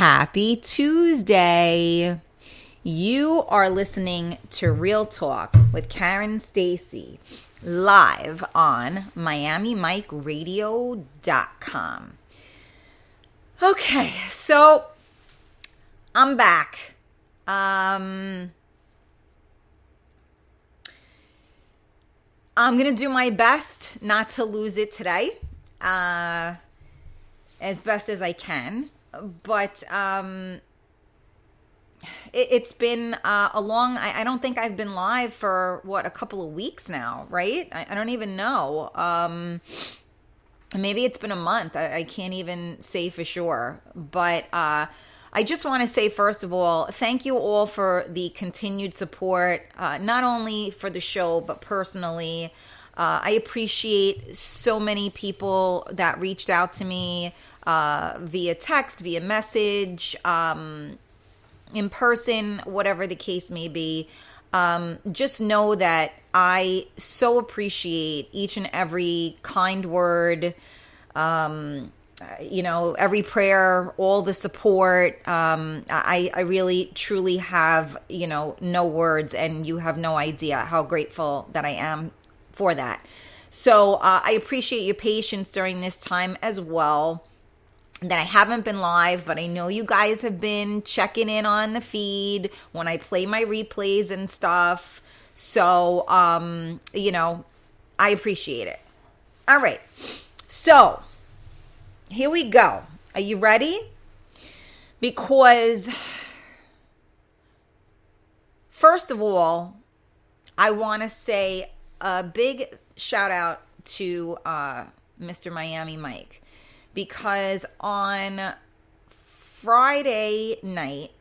Happy Tuesday. You are listening to Real Talk with Karen Stacy live on MiamiMikeRadio.com. Okay, so I'm back. I'm going to do my best not to lose it today, as best as I can. But it's been a long, I don't think I've been live for, a couple of weeks now, right? I don't even know. Maybe it's been a month. I can't even say for sure. But I just want to say, first of all, thank you all for the continued support, not only for the show, but personally. I appreciate so many people that reached out to me via text, via message, in person, whatever the case may be. Just know that I so appreciate each and every kind word, every prayer, all the support. I really, truly have, no words, and you have no idea how grateful that I am for that. So I appreciate your patience during this time as well. That I haven't been live, but I know you guys have been checking in on the feed when I play my replays and stuff. So, I appreciate it. All right. So, here we go. Are you ready? Because, first of all, I want to say a big shout out to Mr. Miami Mike. Because on Friday night,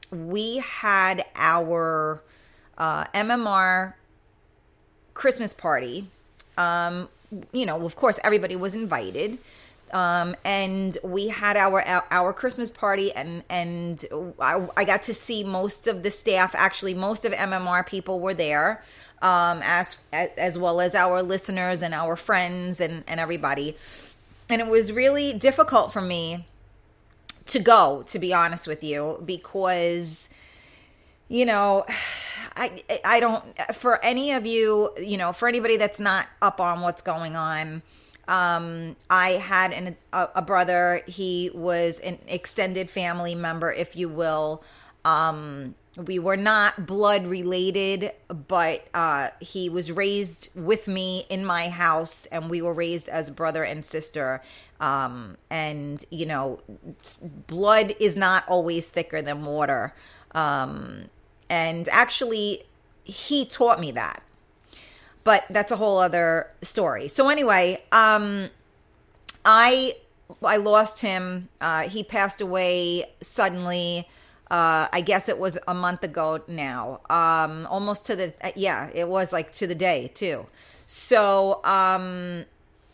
we had our MMR Christmas party. Of course, everybody was invited. And we had our Christmas party, and I got to see most of the staff. Actually, most of MMR people were there, as well as our listeners and our friends and everybody. And it was really difficult for me to go, to be honest with you, because, I don't, for any of you, for anybody that's not up on what's going on, I had a brother. He was an extended family member, if you will. We were not blood related, but he was raised with me in my house, and we were raised as brother and sister. And, blood is not always thicker than water. And actually, he taught me that. But that's a whole other story. So anyway, I lost him. He passed away suddenly. I guess it was a month ago now, almost to the, it was like to the day too. So,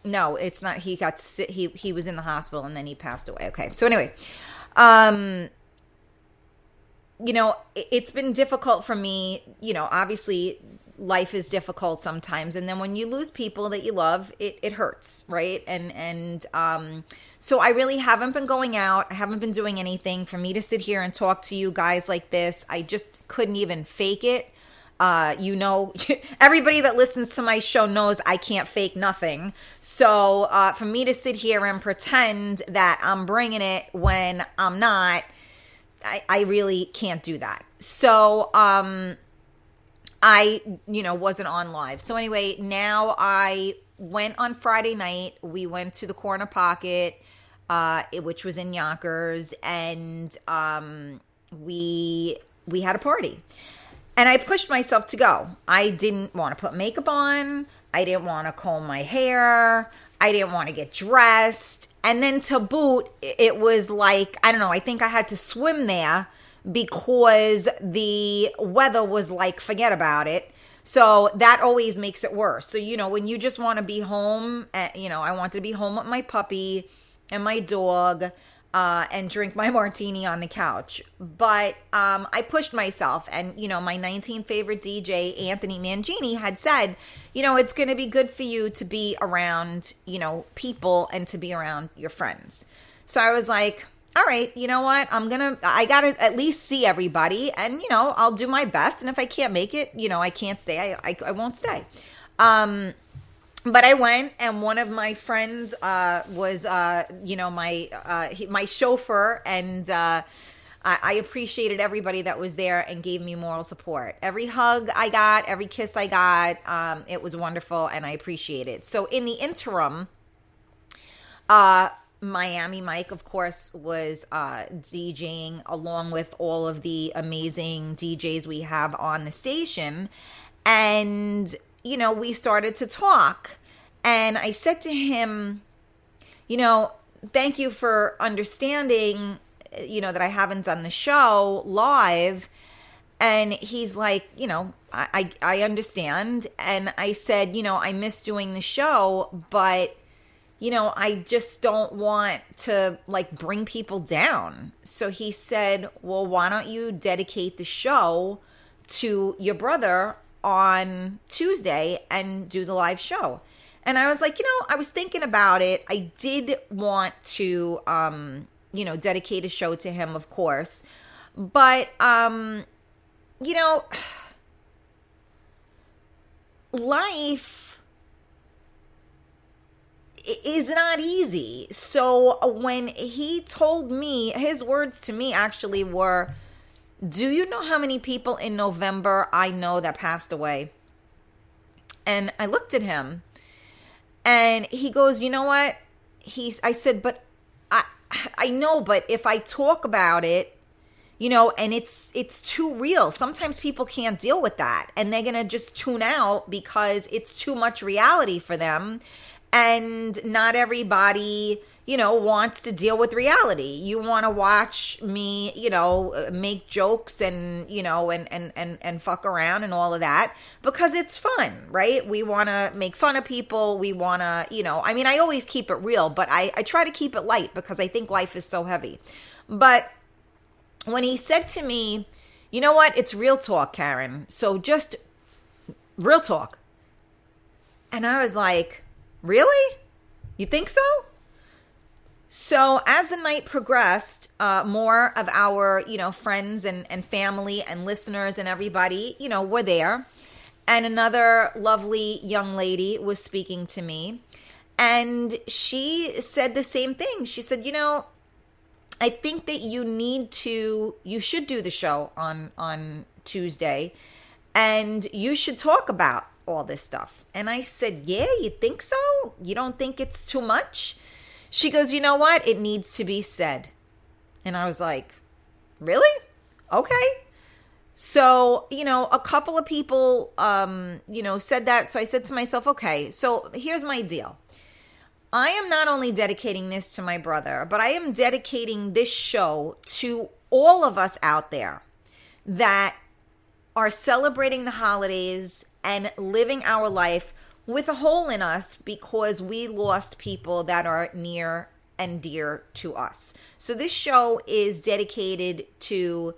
no, it's not, he got sick. He was in the hospital and then he passed away. Okay. So anyway, it's been difficult for me, obviously life is difficult sometimes. And then when you lose people that you love, it hurts. Right. And so I really haven't been going out. I haven't been doing anything. For me to sit here and talk to you guys like this, I just couldn't even fake it. Everybody that listens to my show knows I can't fake nothing. So for me to sit here and pretend that I'm bringing it when I'm not, I really can't do that. So I wasn't on live. So anyway, now I went on Friday night. We went to the Corner Pocket, which was in Yonkers, and we had a party. And I pushed myself to go. I didn't want to put makeup on. I didn't want to comb my hair. I didn't want to get dressed. And then to boot, it was like, I don't know, I think I had to swim there because the weather was like, forget about it. So that always makes it worse. So, when you just want to be home, I wanted to be home with my puppy and my dog, and drink my martini on the couch. But I pushed myself. And, my 19th favorite DJ, Anthony Mangini, had said, it's going to be good for you to be around, people and to be around your friends. So I was like, all right, you know what? I got to at least see everybody, and, I'll do my best. And if I can't make it, I can't stay. I won't stay. But I went, and one of my friends was, my chauffeur, and I appreciated everybody that was there and gave me moral support. Every hug I got, every kiss I got, it was wonderful, and I appreciate it. So in the interim, Miami Mike, of course, was DJing along with all of the amazing DJs we have on the station. And, we started to talk. And I said to him, thank you for understanding, that I haven't done the show live. And he's like, I understand. And I said, I miss doing the show, but, I just don't want to bring people down. So he said, well, why don't you dedicate the show to your brother on Tuesday and do the live show? And I was like, I was thinking about it. I did want to, dedicate a show to him, of course. But, life is not easy. So when he told me, his words to me actually were, do you know how many people in November I know that passed away? And I looked at him, and he goes, you know what? I said, but I know, but if I talk about it, and it's too real. Sometimes people can't deal with that, and they're going to just tune out because it's too much reality for them. And not everybody, wants to deal with reality. You want to watch me, make jokes and, and fuck around and all of that because it's fun, right? We want to make fun of people. We want to, I always keep it real, but I try to keep it light because I think life is so heavy. But when he said to me, you know what? It's real talk, Karen. So just real talk. And I was like, really? You think so? So as the night progressed, more of our, friends and family and listeners and everybody, were there. And another lovely young lady was speaking to me. And she said the same thing. She said, I think that you should do the show on Tuesday. And you should talk about all this stuff. And I said, yeah, you think so? You don't think it's too much? She goes, you know what? It needs to be said. And I was like, really? Okay. So, a couple of people, said that. So I said to myself, okay, so here's my deal. I am not only dedicating this to my brother, but I am dedicating this show to all of us out there that are celebrating the holidays and living our life with a hole in us because we lost people that are near and dear to us. So this show is dedicated to,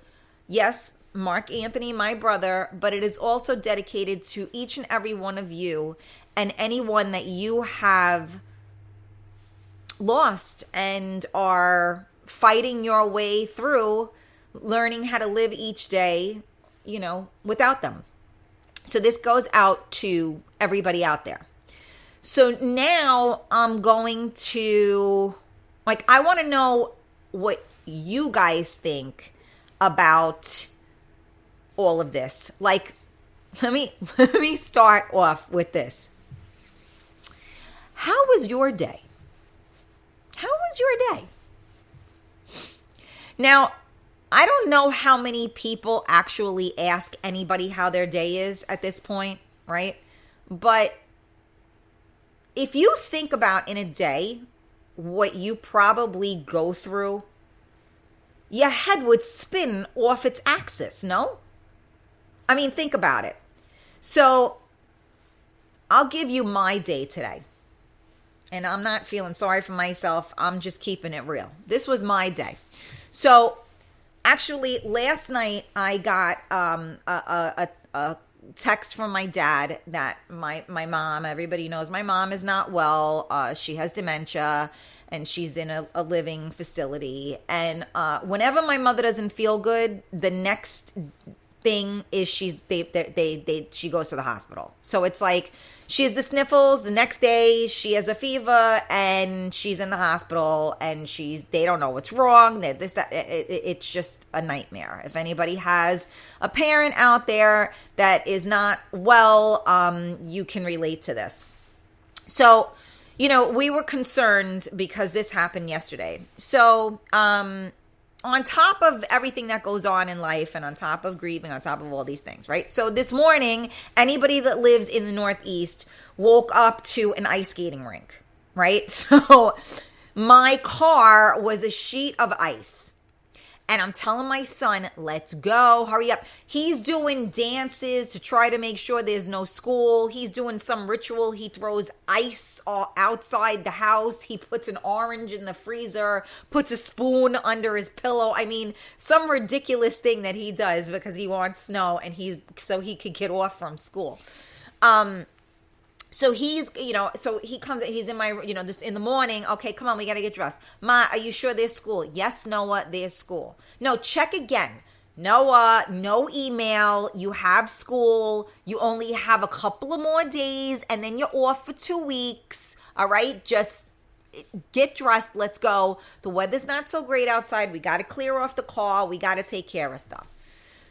yes, Mark Anthony, my brother, but it is also dedicated to each and every one of you and anyone that you have lost and are fighting your way through learning how to live each day, without them. So this goes out to everybody out there. So now I'm going to, I want to know what you guys think about all of this. Let me start off with this. How was your day? How was your day? Now, I don't know how many people actually ask anybody how their day is at this point, right? But if you think about in a day what you probably go through, your head would spin off its axis, no? Think about it. So I'll give you my day today. And I'm not feeling sorry for myself. I'm just keeping it real. This was my day. So actually, last night I got a text from my dad that my mom, everybody knows my mom is not well. She has dementia. and she's in a living facility. And whenever my mother doesn't feel good, the next thing is she goes to the hospital. So it's like she has the sniffles. The next day she has a fever and she's in the hospital, and they don't know what's wrong. It's just a nightmare. If anybody has a parent out there that is not well, you can relate to this. So, we were concerned because this happened yesterday. So, on top of everything that goes on in life, and on top of grieving, on top of all these things, right? So this morning, anybody that lives in the Northeast woke up to an ice skating rink, right? So my car was a sheet of ice. And I'm telling my son, let's go, hurry up. He's doing dances to try to make sure there's no school. He's doing some ritual. He throws ice outside the house. He puts an orange in the freezer, puts a spoon under his pillow. I mean, some ridiculous thing that he does because he wants snow and so he could get off from school. So he's, so he comes, he's in my, just in the morning. Okay, come on, we got to get dressed. Ma, are you sure there's school? Yes, Noah, there's school. No, check again. Noah, no email. You have school. You only have a couple of more days and then you're off for 2 weeks. All right, just get dressed. Let's go. The weather's not so great outside. We got to clear off the car. We got to take care of stuff.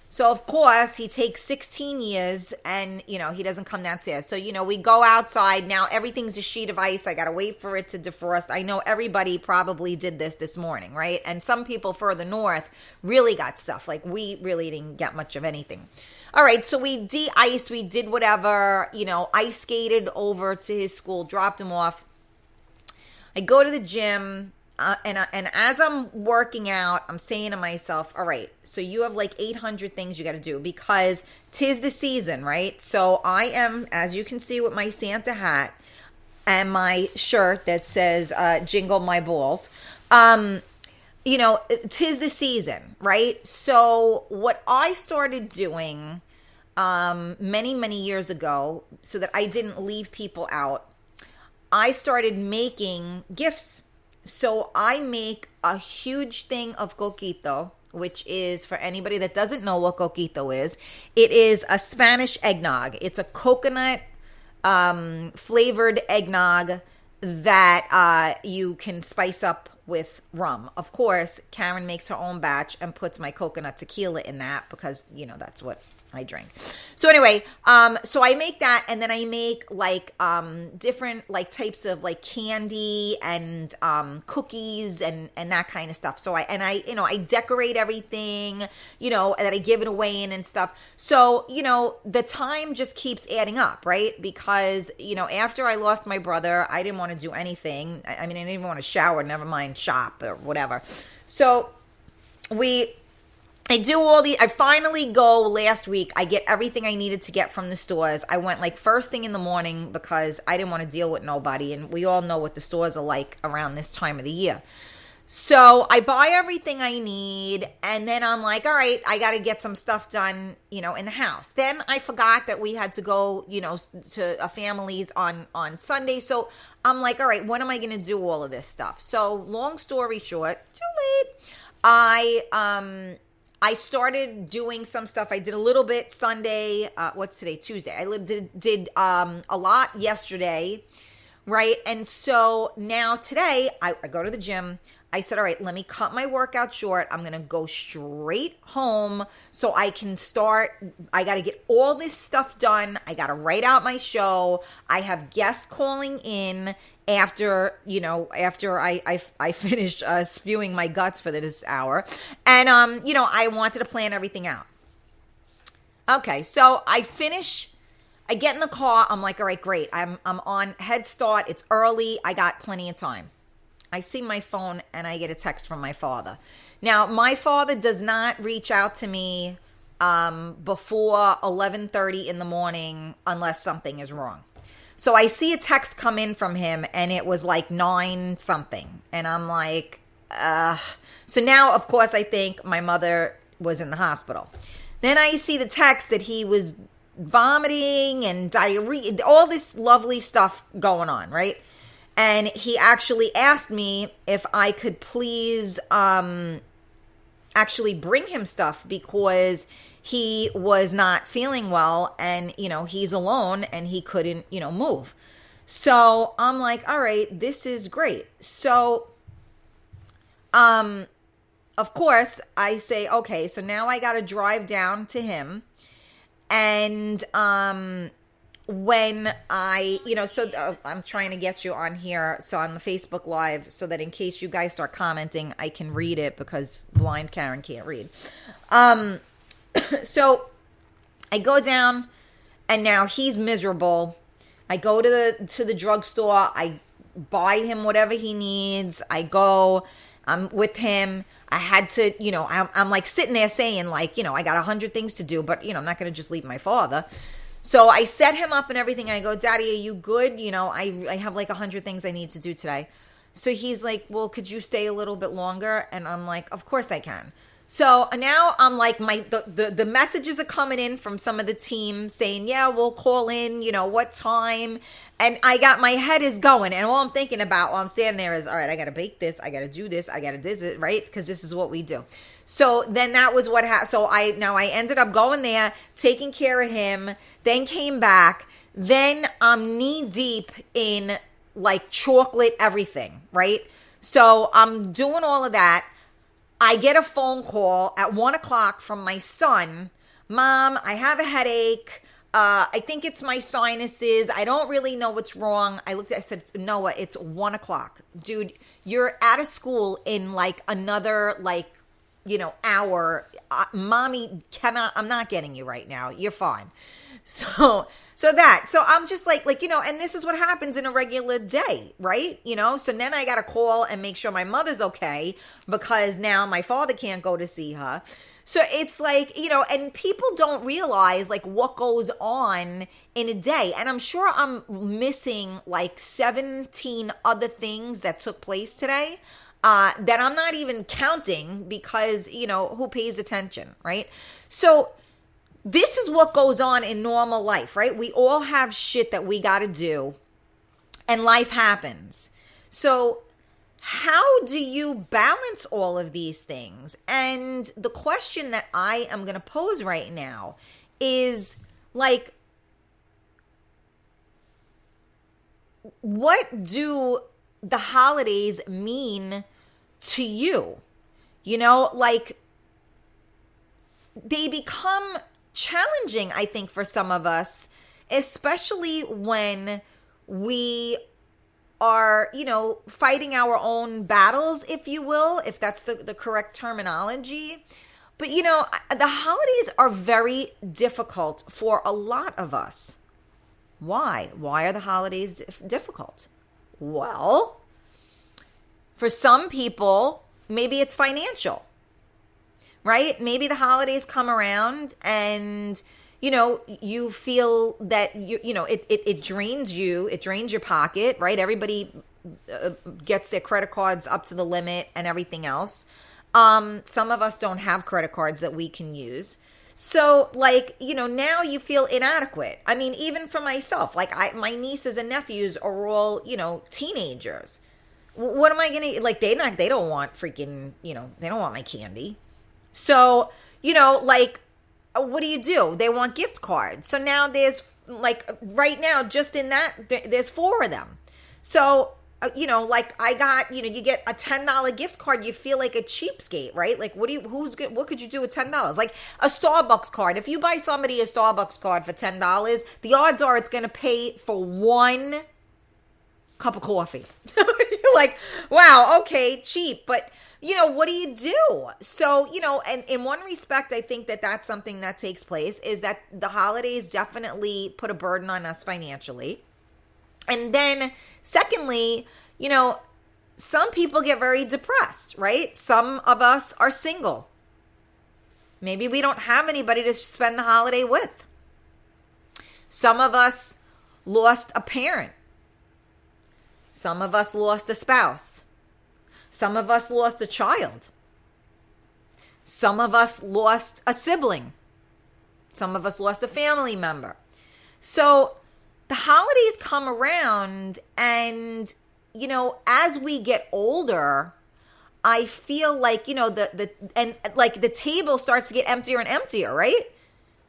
So, of course, he takes 16 years and, he doesn't come downstairs. So, we go outside. Now, everything's a sheet of ice. I got to wait for it to defrost. I know everybody probably did this morning, right? And some people further north really got stuff. Like, we really didn't get much of anything. All right, so we de-iced. We did whatever, ice skated over to his school, dropped him off. I go to the gym. And as I'm working out, I'm saying to myself, all right, so you have like 800 things you got to do because 'tis the season, right? So I am, as you can see with my Santa hat and my shirt that says Jingle My Balls, 'tis the season, right? So what I started doing many, many years ago so that I didn't leave people out, I started making gifts. So I make a huge thing of coquito, which is, for anybody that doesn't know what coquito is, it is a Spanish eggnog. It's a coconut flavored eggnog that you can spice up with rum. Of course, Karen makes her own batch and puts my coconut tequila in that because, that's what I drink. So anyway, so I make that, and then I make like different like types of like candy and cookies and that kind of stuff. So I decorate everything, that I give it away in and stuff. So, the time just keeps adding up, right? Because, after I lost my brother, I didn't want to do anything. I didn't even want to shower, never mind shop or whatever. So I finally go last week. I get everything I needed to get from the stores. I went like first thing in the morning because I didn't want to deal with nobody. And we all know what the stores are like around this time of the year. So I buy everything I need. And then I'm like, all right, I got to get some stuff done, in the house. Then I forgot that we had to go, to a family's on Sunday. So I'm like, all right, when am I going to do all of this stuff? So long story short, too late. I started doing some stuff. I did a little bit Sunday. What's today? Tuesday. I did a lot yesterday, right? And so now today, I go to the gym. I said, all right, let me cut my workout short. I'm going to go straight home so I can start. I got to get all this stuff done. I got to write out my show. I have guests calling in after I finished spewing my guts for this hour. And, I wanted to plan everything out. Okay, so I get in the car. I'm like, all right, great. I'm on Head Start. It's early. I got plenty of time. I see my phone and I get a text from my father. Now, my father does not reach out to me before 11:30 in the morning unless something is wrong. So I see a text come in from him and it was like 9 something. And I'm like, So now, of course, I think my mother was in the hospital. Then I see the text that he was vomiting and diarrhea, all this lovely stuff going on, right? And he actually asked me if I could please actually bring him stuff because he was not feeling well and, he's alone and he couldn't, move. So I'm like, all right, this is great. So, of course, I say, okay, so now I got to drive down to him. And when I'm trying to get you on here, so on the Facebook Live, so that in case you guys start commenting, I can read it because blind Karen can't read. So I go down, and now he's miserable. I go to the drugstore. I buy him whatever he needs. I'm with him. I had to, I'm like sitting there saying like, I got 100 things to do, but I'm not going to just leave my father. So I set him up and everything. I go, Daddy, are you good? I have like 100 things I need to do today. So he's like, well, could you stay a little bit longer? And I'm like, of course I can. So now I'm like, the messages are coming in from some of the team saying, yeah, we'll call in, what time. And my head is going. And all I'm thinking about while I'm standing there is, all right, I got to bake this. I got to do this. I got to do this, right? Because this is what we do. So then that was what happened. So I ended up going there, taking care of him, then came back. Then I'm knee deep in like chocolate everything, right? So I'm doing all of that. I get a phone call at 1:00 from my son. Mom, I have a headache. I think it's my sinuses. I don't really know what's wrong. I said, Noah, it's 1:00. Dude, you're out of school in like another hour. Mommy I'm not getting you right now. You're fine. So I'm just like, and this is what happens in a regular day, right? So then I got to call and make sure my mother's okay because now my father can't go to see her. So it's like, and people don't realize like what goes on in a day. And I'm sure I'm missing like 17 other things that took place today that I'm not even counting because, who pays attention, right? So this is what goes on in normal life, right? We all have shit that we got to do and life happens. So how do you balance all of these things? And the question that I am going to pose right now is like, what do the holidays mean to you? Like they become challenging, I think, for some of us, especially when we are, fighting our own battles, if you will, if that's the correct terminology. But, the holidays are very difficult for a lot of us. Why? Why are the holidays difficult? Well, for some people, maybe it's financial. Right? Maybe the holidays come around and, you feel that, it drains you. It drains your pocket, right? Everybody gets their credit cards up to the limit and everything else. Some of us don't have credit cards that we can use. So now you feel inadequate. I mean, even for myself, my nieces and nephews are all, teenagers. What am I going to, they don't want freaking, they don't want my candy. So, what do? They want gift cards. So now there's right now, just in that, there's 4 of them. So, I got, you get a $10 gift card. You feel like a cheapskate, right? Like, what could you do with $10? Like a Starbucks card. If you buy somebody a Starbucks card for $10, the odds are it's going to pay for 1 cup of coffee. You're like, wow, okay, cheap. But what do you do? So, and in one respect, I think that that's something that takes place is that the holidays definitely put a burden on us financially. And then secondly, some people get very depressed, right? Some of us are single. Maybe we don't have anybody to spend the holiday with. Some of us lost a parent. Some of us lost a spouse. Some of us lost a child. Some of us lost a sibling. Some of us lost a family member. So the holidays come around and, as we get older, I feel like, the table starts to get emptier and emptier, right?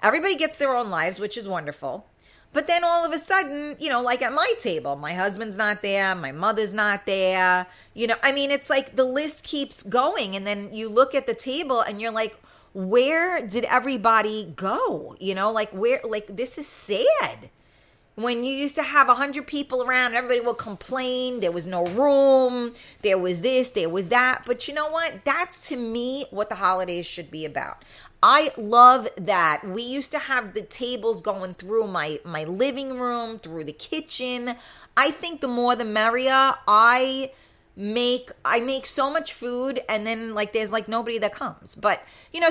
Everybody gets their own lives, which is wonderful. But then all of a sudden, like at my table, my husband's not there, my mother's not there. It's like the list keeps going. And then you look at the table and you're like, where did everybody go? This is sad. When you used to have 100 people around, everybody will complain. There was no room. There was this, there was that. But you know what? That's, to me, what the holidays should be about. I love that. We used to have the tables going through my living room, through the kitchen. I think the more the merrier. I make so much food, and then there's nobody that comes. But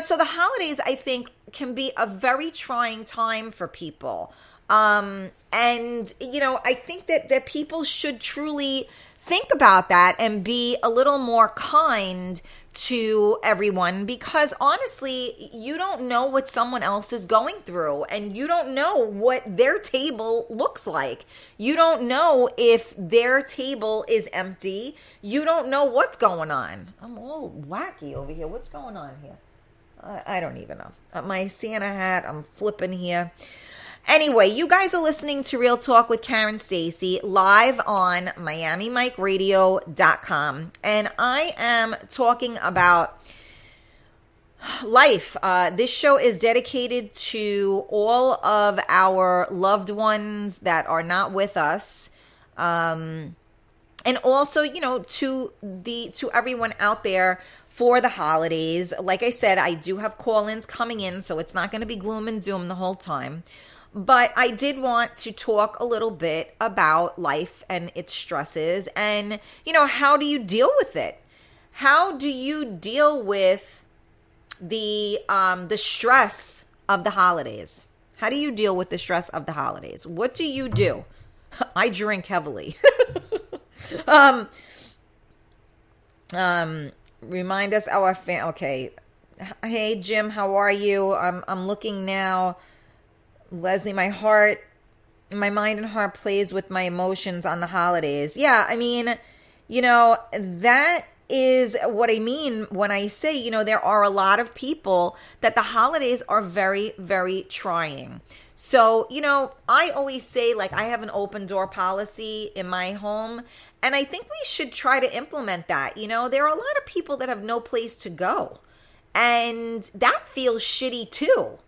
so the holidays, I think, can be a very trying time for people. I think that people should truly think about that and be a little more kind to everyone, because honestly, you don't know what someone else is going through, and you don't know what their table looks like. You don't know if their table is empty. You don't know what's going on. I'm all wacky over here. What's going on here? I don't even know. My Santa hat, I'm flipping here. Anyway, you guys are listening to Real Talk with Karen Stacy live on MiamiMikeRadio.com. And I am talking about life. This show is dedicated to all of our loved ones that are not with us. And also, to everyone out there for the holidays. Like I said, I do have call-ins coming in, so it's not going to be gloom and doom the whole time. But I did want to talk a little bit about life and its stresses, and, how do you deal with it? How do you deal with the stress of the holidays? How do you deal with the stress of the holidays? What do you do? I drink heavily. Remind us our okay. Hey, Jim, how are you? I'm looking now. Leslie, my mind and heart plays with my emotions on the holidays. Yeah, that is what I mean when I say, there are a lot of people that the holidays are very, very trying. So, I always say, I have an open door policy in my home, and I think we should try to implement that. There are a lot of people that have no place to go, and that feels shitty too.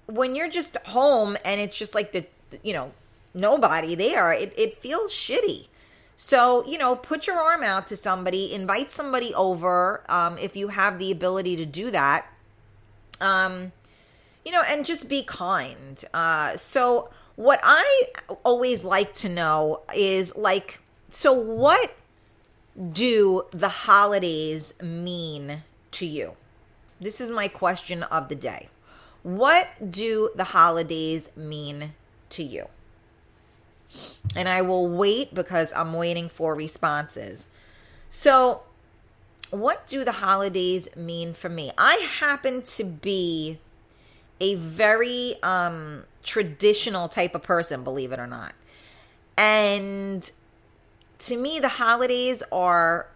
When you're just home and it's just nobody there, it feels shitty. So, put your arm out to somebody, invite somebody over, if you have the ability to do that, and just be kind. So what I always like to know is so what do the holidays mean to you? This is my question of the day. What do the holidays mean to you? And I will wait because I'm waiting for responses. So, what do the holidays mean for me? I happen to be a very traditional type of person, believe it or not. And to me, the holidays are,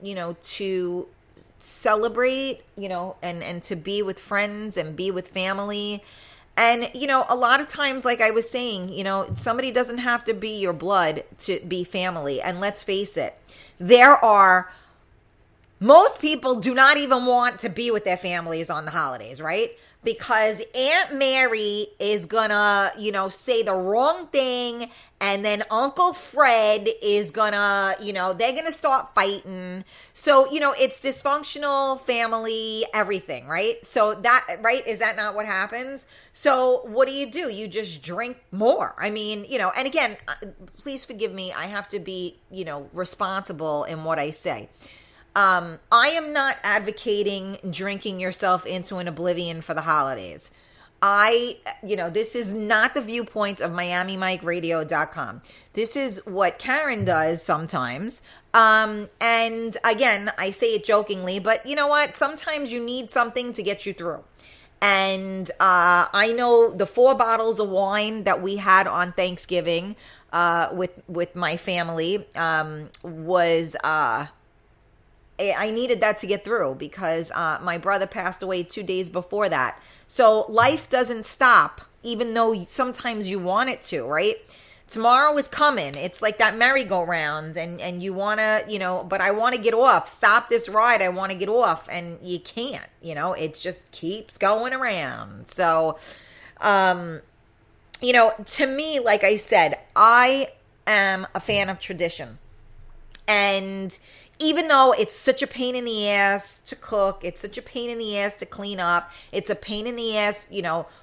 to celebrate, and to be with friends and be with family. And, a lot of times, like I was saying, somebody doesn't have to be your blood to be family. And let's face it, most people do not even want to be with their families on the holidays, right? Because Aunt Mary is gonna, say the wrong thing, and then Uncle Fred is gonna, they're gonna start fighting. So, it's dysfunctional family, everything, right? So that, right? Is that not what happens? So what do? You just drink more. And again, please forgive me. I have to be, responsible in what I say. I am not advocating drinking yourself into an oblivion for the holidays. This is not the viewpoint of MiamiMikeRadio.com. This is what Karen does sometimes. And again, I say it jokingly, but you know what? Sometimes you need something to get you through. And I know the 4 bottles of wine that we had on Thanksgiving with my family was I needed that to get through because my brother passed away 2 days before that. So life doesn't stop, even though sometimes you want it to, right? Tomorrow is coming. It's like that merry-go-round, and you want to, but I want to get off. Stop this ride. I want to get off, and you can't, it just keeps going around. So, to me, like I said, I am a fan of tradition. And even though it's such a pain in the ass to cook, it's such a pain in the ass to clean up, it's a pain in the ass,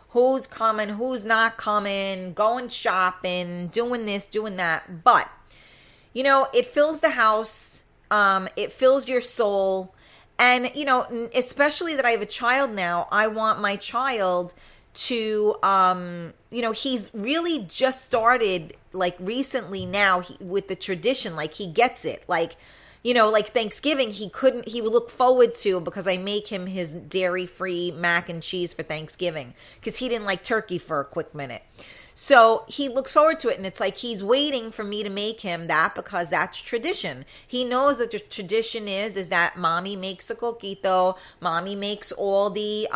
who's coming, who's not coming, going shopping, doing this, doing that. But, it fills the house, it fills your soul. And, especially that I have a child now, I want my child to, he's really just started like recently now with the tradition, like he gets it. Like Thanksgiving, he would look forward to, because I make him his dairy-free mac and cheese for Thanksgiving because he didn't like turkey for a quick minute. So he looks forward to it, and it's like he's waiting for me to make him that because that's tradition. He knows that the tradition is that mommy makes the coquito, mommy makes all the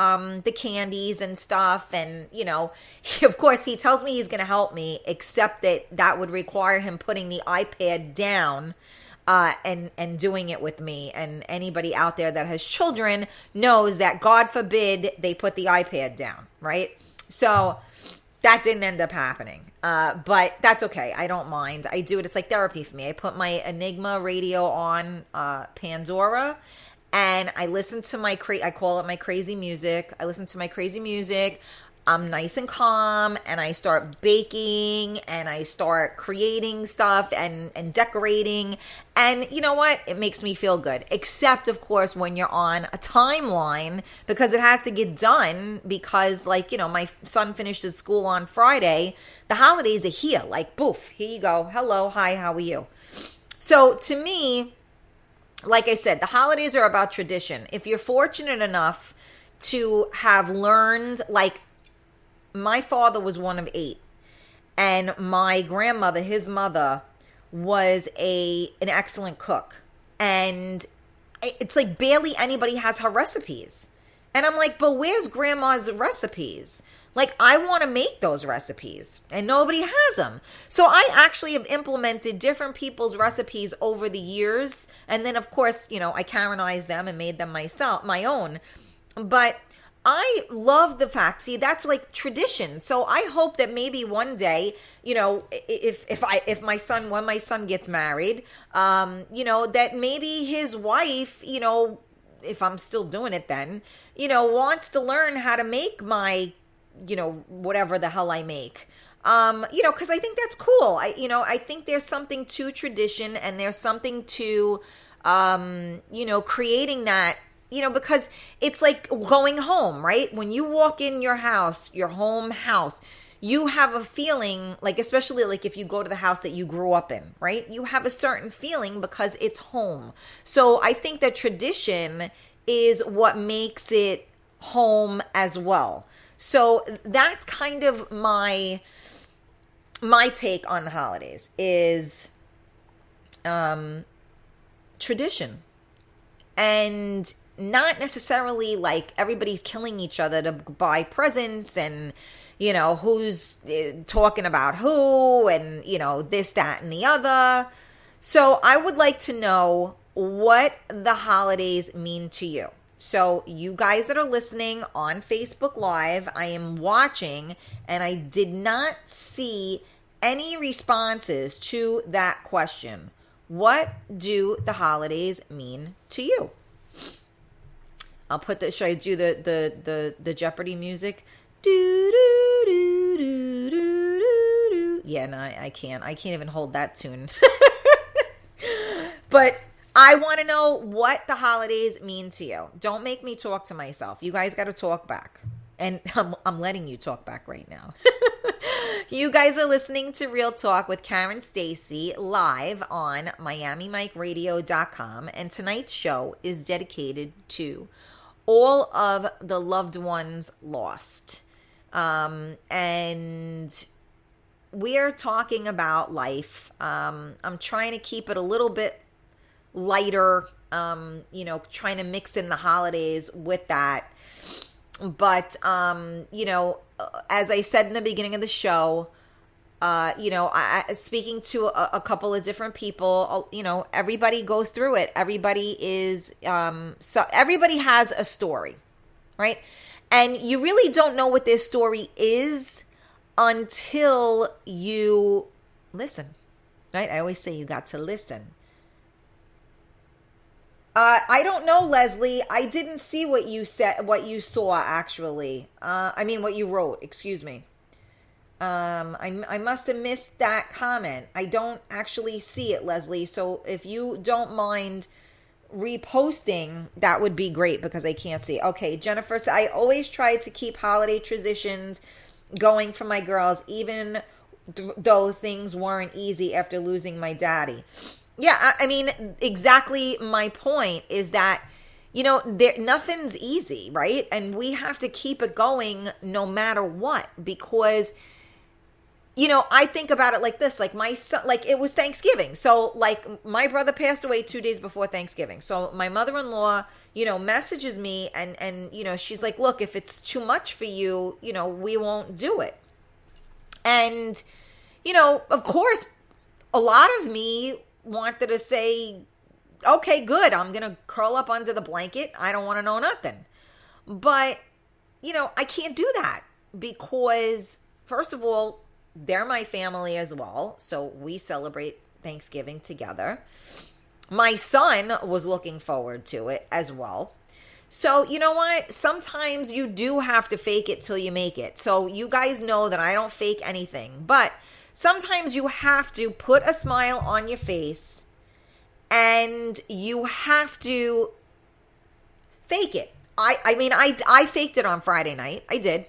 candies and stuff, and of course he tells me he's going to help me, except that would require him putting the iPad down and doing it with me. And anybody out there that has children knows that God forbid they put the iPad down, right? So that didn't end up happening. But that's okay. I don't mind. I do it. It's like therapy for me. I put my Enigma radio on Pandora, and I listen to I call it my crazy music. I listen to my crazy music. I'm nice and calm, and I start baking, and I start creating stuff and decorating. And you know what? It makes me feel good. Except, of course, when you're on a timeline, because it has to get done, because my son finishes school on Friday. The holidays are here. Like, boof, here you go. Hello, hi, how are you? So to me, like I said, the holidays are about tradition. If you're fortunate enough to have learned, like, my father was one of 8, and my grandmother, his mother, was an excellent cook, and it's like barely anybody has her recipes. And I'm like, but where's grandma's recipes? Like, I want to make those recipes, and nobody has them. So I actually have implemented different people's recipes over the years, and then of course, I Karenized them and made them my own. But I love the fact, see, that's like tradition. So I hope that maybe one day, if my son, when my son gets married, that maybe his wife, if I'm still doing it then, wants to learn how to make my, whatever the hell I make. Because I think that's cool. I think there's something to tradition, and there's something to, creating that. Because it's like going home, right? When you walk in your house, your home house, you have a feeling, like, especially like if you go to the house that you grew up in, right? You have a certain feeling because it's home. So I think that tradition is what makes it home as well. So that's kind of my take on the holidays is tradition. And not necessarily like everybody's killing each other to buy presents and, who's talking about who and, this, that, and the other. So I would like to know what the holidays mean to you. So you guys that are listening on Facebook Live, I am watching, and I did not see any responses to that question. What do the holidays mean to you? I'll put the. Should I do the Jeopardy music? Do do do do do do. Yeah, no, I can't. I can't even hold that tune. But I want to know what the holidays mean to you. Don't make me talk to myself. You guys got to talk back, and I'm letting you talk back right now. You guys are listening to Real Talk with Karen Stacy live on MiamiMikeRadio.com, and tonight's show is dedicated to all of the loved ones lost. And we're talking about life. I'm trying to keep it a little bit lighter, trying to mix in the holidays with that. But, as I said in the beginning of the show, speaking to a couple of different people, everybody goes through it. Everybody everybody has a story, right? And you really don't know what their story is until you listen, right? I always say you got to listen. I don't know, Leslie. I didn't see what you said, what you saw, actually. What you wrote, excuse me. I must have missed that comment. I don't actually see it, Leslie. So if you don't mind reposting, that would be great because I can't see. Okay, Jennifer said, I always try to keep holiday traditions going for my girls, even though things weren't easy after losing my daddy. Yeah, exactly my point is that, nothing's easy, right? And we have to keep it going no matter what, because I think about it like this, like my son, like it was Thanksgiving. So like my brother passed away 2 days before Thanksgiving. So my mother-in-law, messages me and she's like, look, if it's too much for you, we won't do it. And, of course, a lot of me wanted to say, okay, good. I'm going to curl up under the blanket. I don't want to know nothing. But, I can't do that because first of all, they're my family as well. So we celebrate Thanksgiving together. My son was looking forward to it as well. So you know what? Sometimes you do have to fake it till you make it. So you guys know that I don't fake anything. But sometimes you have to put a smile on your face and you have to fake it. I faked it on Friday night. I did.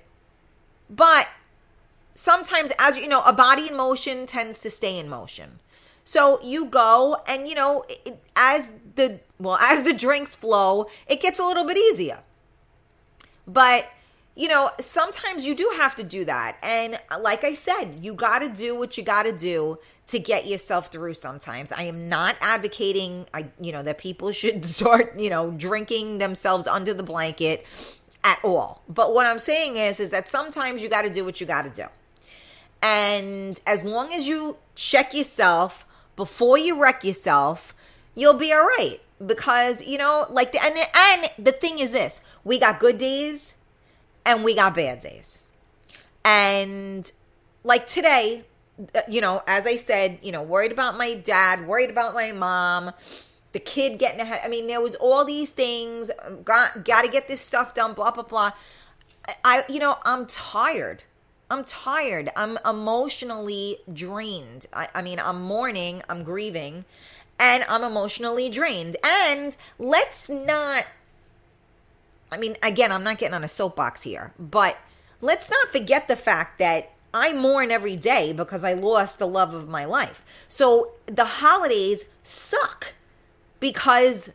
But sometimes, as you know, a body in motion tends to stay in motion. So you go and, as the drinks flow, it gets a little bit easier. But, sometimes you do have to do that. And like I said, you got to do what you got to do to get yourself through sometimes. I am not advocating, that people should start, drinking themselves under the blanket at all. But what I'm saying is that sometimes you got to do what you got to do. And as long as you check yourself before you wreck yourself, you'll be all right. Because, and the thing is this, we got good days and we got bad days. And like today, as I said, worried about my dad, worried about my mom, the kid getting ahead. There was all these things, got to get this stuff done, blah, blah, blah. I'm tired. I'm emotionally drained. I'm mourning, I'm grieving, and I'm emotionally drained. And let's not, again, I'm not getting on a soapbox here, but let's not forget the fact that I mourn every day because I lost the love of my life. So the holidays suck because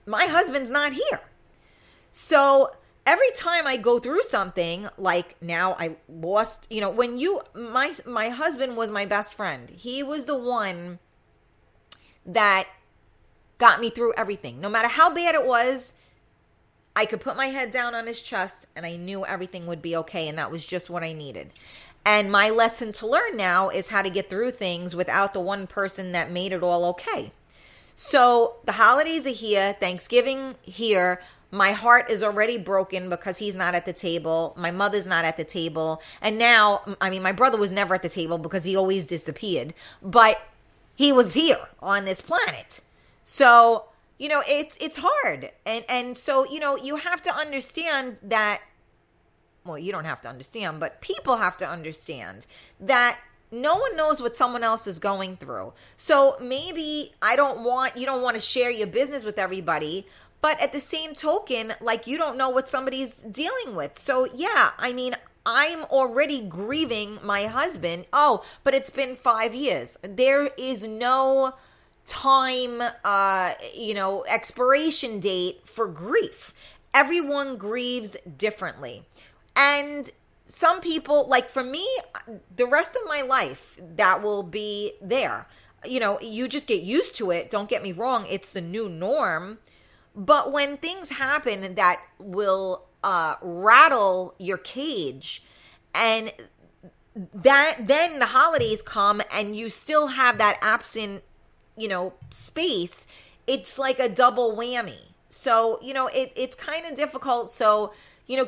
my husband's not here. So every time I go through something, like now I lost, my husband was my best friend. He was the one that got me through everything. No matter how bad it was, I could put my head down on his chest and I knew everything would be okay. And that was just what I needed. And my lesson to learn now is how to get through things without the one person that made it all okay. So the holidays are here, Thanksgiving here. My heart is already broken because he's not at the table. My mother's not at the table. And now, my brother was never at the table because he always disappeared. But he was here on this planet. So, it's hard. And so, you have to understand that, well, you don't have to understand, but people have to understand that no one knows what someone else is going through. So maybe you don't want to share your business with everybody, but at the same token, like you don't know what somebody's dealing with. So yeah, I'm already grieving my husband. Oh, but it's been 5 years. There is no time, expiration date for grief. everyone grieves differently. And some people, like for me, the rest of my life, that will be there. You just get used to it. Don't get me wrong. It's the new norm. But when things happen that will rattle your cage, and then the holidays come and you still have that absent, space, it's like a double whammy. So, it's kind of difficult. So,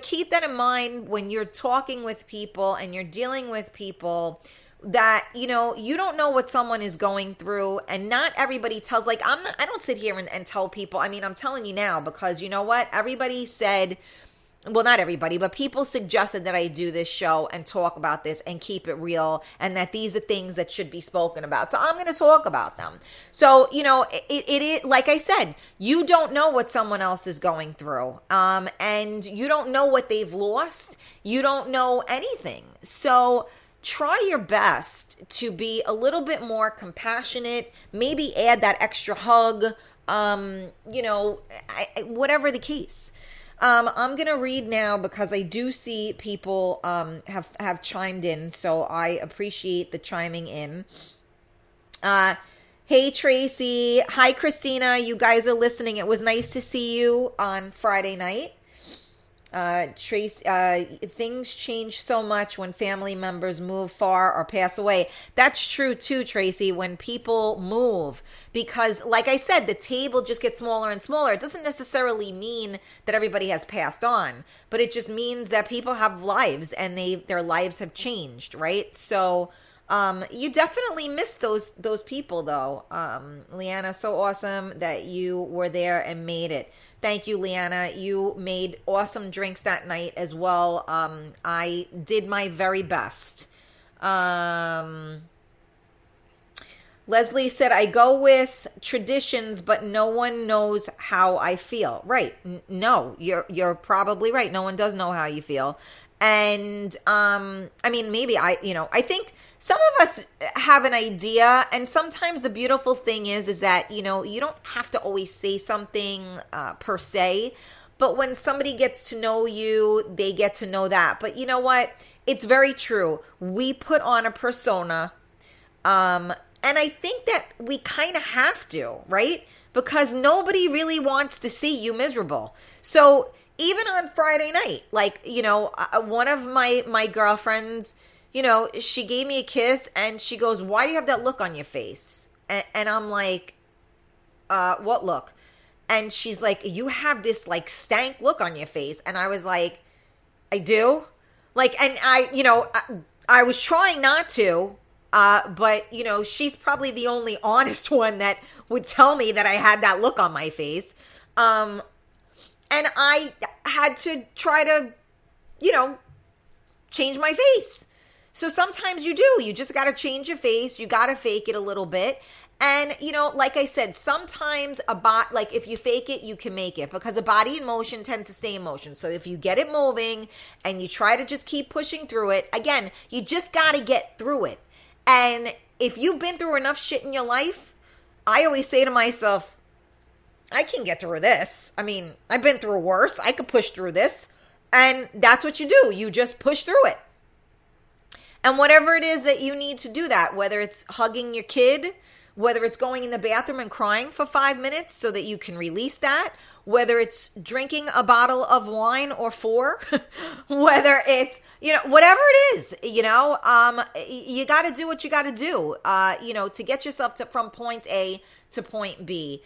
keep that in mind when you're talking with people and you're dealing with people, that, you don't know what someone is going through, and not everybody tells, like, I don't sit here and tell people. I mean, I'm telling you now, because you know what? Everybody said, well, not everybody, but people suggested that I do this show and talk about this and keep it real, and that these are things that should be spoken about. So I'm going to talk about them. So, it like I said, you don't know what someone else is going through. And you don't know what they've lost. You don't know anything. So try your best to be a little bit more compassionate, have add that extra hug, whatever the case. I'm going to read now, because I do see people have chimed in, so I appreciate the chiming in. Hey, Tracy. Hi, Christina. You guys are listening. It was nice to see you on Friday night. Tracy, things change so much when family members move far or pass away. That's true too, Tracy, when people move, because like I said, the table just gets smaller and smaller. It doesn't necessarily mean that everybody has passed on, but it just means that people have lives, and their lives have changed, right? So, you definitely miss those people though. Leanna, so awesome that you were there and made it. Thank you, Leanna. You made awesome drinks that night as well. I did my very best. Leslie said, I go with traditions, but no one knows how I feel. Right. No, you're probably right. No one does know how you feel. And, maybe I think some of us have an idea, and sometimes the beautiful thing is that, you don't have to always say something per se, but when somebody gets to know you, they get to know that. But you know what? It's very true. We put on a persona, and I think that we kind of have to, right? Because nobody really wants to see you miserable. So even on Friday night, like, one of my girlfriends, she gave me a kiss and she goes, why do you have that look on your face? And I'm like, what look? And she's like, you have this like stank look on your face. And I was like, I do? Like, and I was trying not to, but she's probably the only honest one that would tell me that I had that look on my face. And I had to try to, change my face. So sometimes you do. You just got to change your face. You got to fake it a little bit. And, like I said, sometimes if you fake it, you can make it, because a body in motion tends to stay in motion. So if you get it moving and you try to just keep pushing through it, again, you just got to get through it. And if you've been through enough shit in your life, I always say to myself, I can get through this. I mean, I've been through worse. I could push through this. And that's what you do. You just push through it. And whatever it is that you need to do that, whether it's hugging your kid, whether it's going in the bathroom and crying for 5 minutes so that you can release that, whether it's drinking a bottle of wine or 4, whether it's, whatever it is, you got to do what you got to do, to get yourself from point A to point B.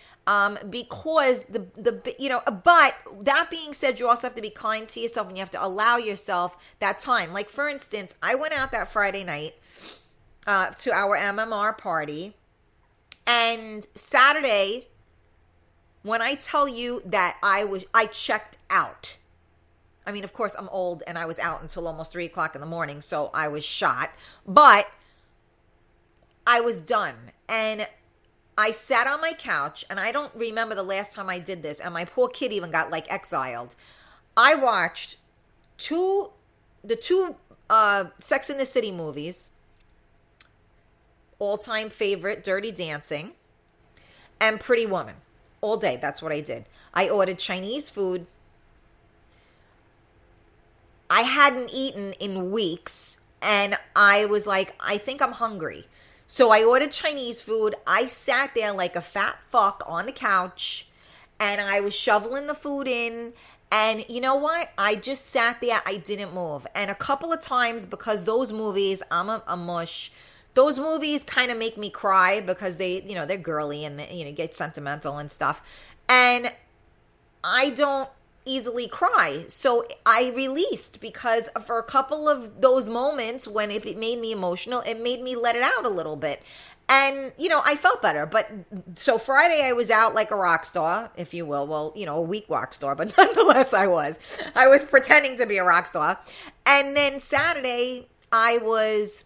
Because but that being said, you also have to be kind to yourself, and you have to allow yourself that time. Like, for instance, I went out that Friday night to our MMR party, and Saturday, when I tell you that I checked out. I mean, of course, I'm old, and I was out until almost 3 o'clock in the morning, so I was shot, but I was done. And I sat on my couch, and I don't remember the last time I did this, and my poor kid even got, like, exiled. I watched the two Sex and the City movies, all-time favorite, Dirty Dancing, and Pretty Woman. All day, that's what I did. I ordered Chinese food, I hadn't eaten in weeks, and I was like, I think I'm hungry. So I ordered Chinese food. I sat there like a fat fuck on the couch, and I was shoveling the food in. And you know what? I just sat there. I didn't move. And a couple of times, because those movies, I'm a mush. Those movies kind of make me cry because they're girly and get sentimental and stuff. And I don't easily cry. So I released, because for a couple of those moments when it made me emotional, it made me let it out a little bit. And, I felt better. But so Friday I was out like a rock star, if you will. Well, a weak rock star, but nonetheless I was pretending to be a rock star. And then Saturday I was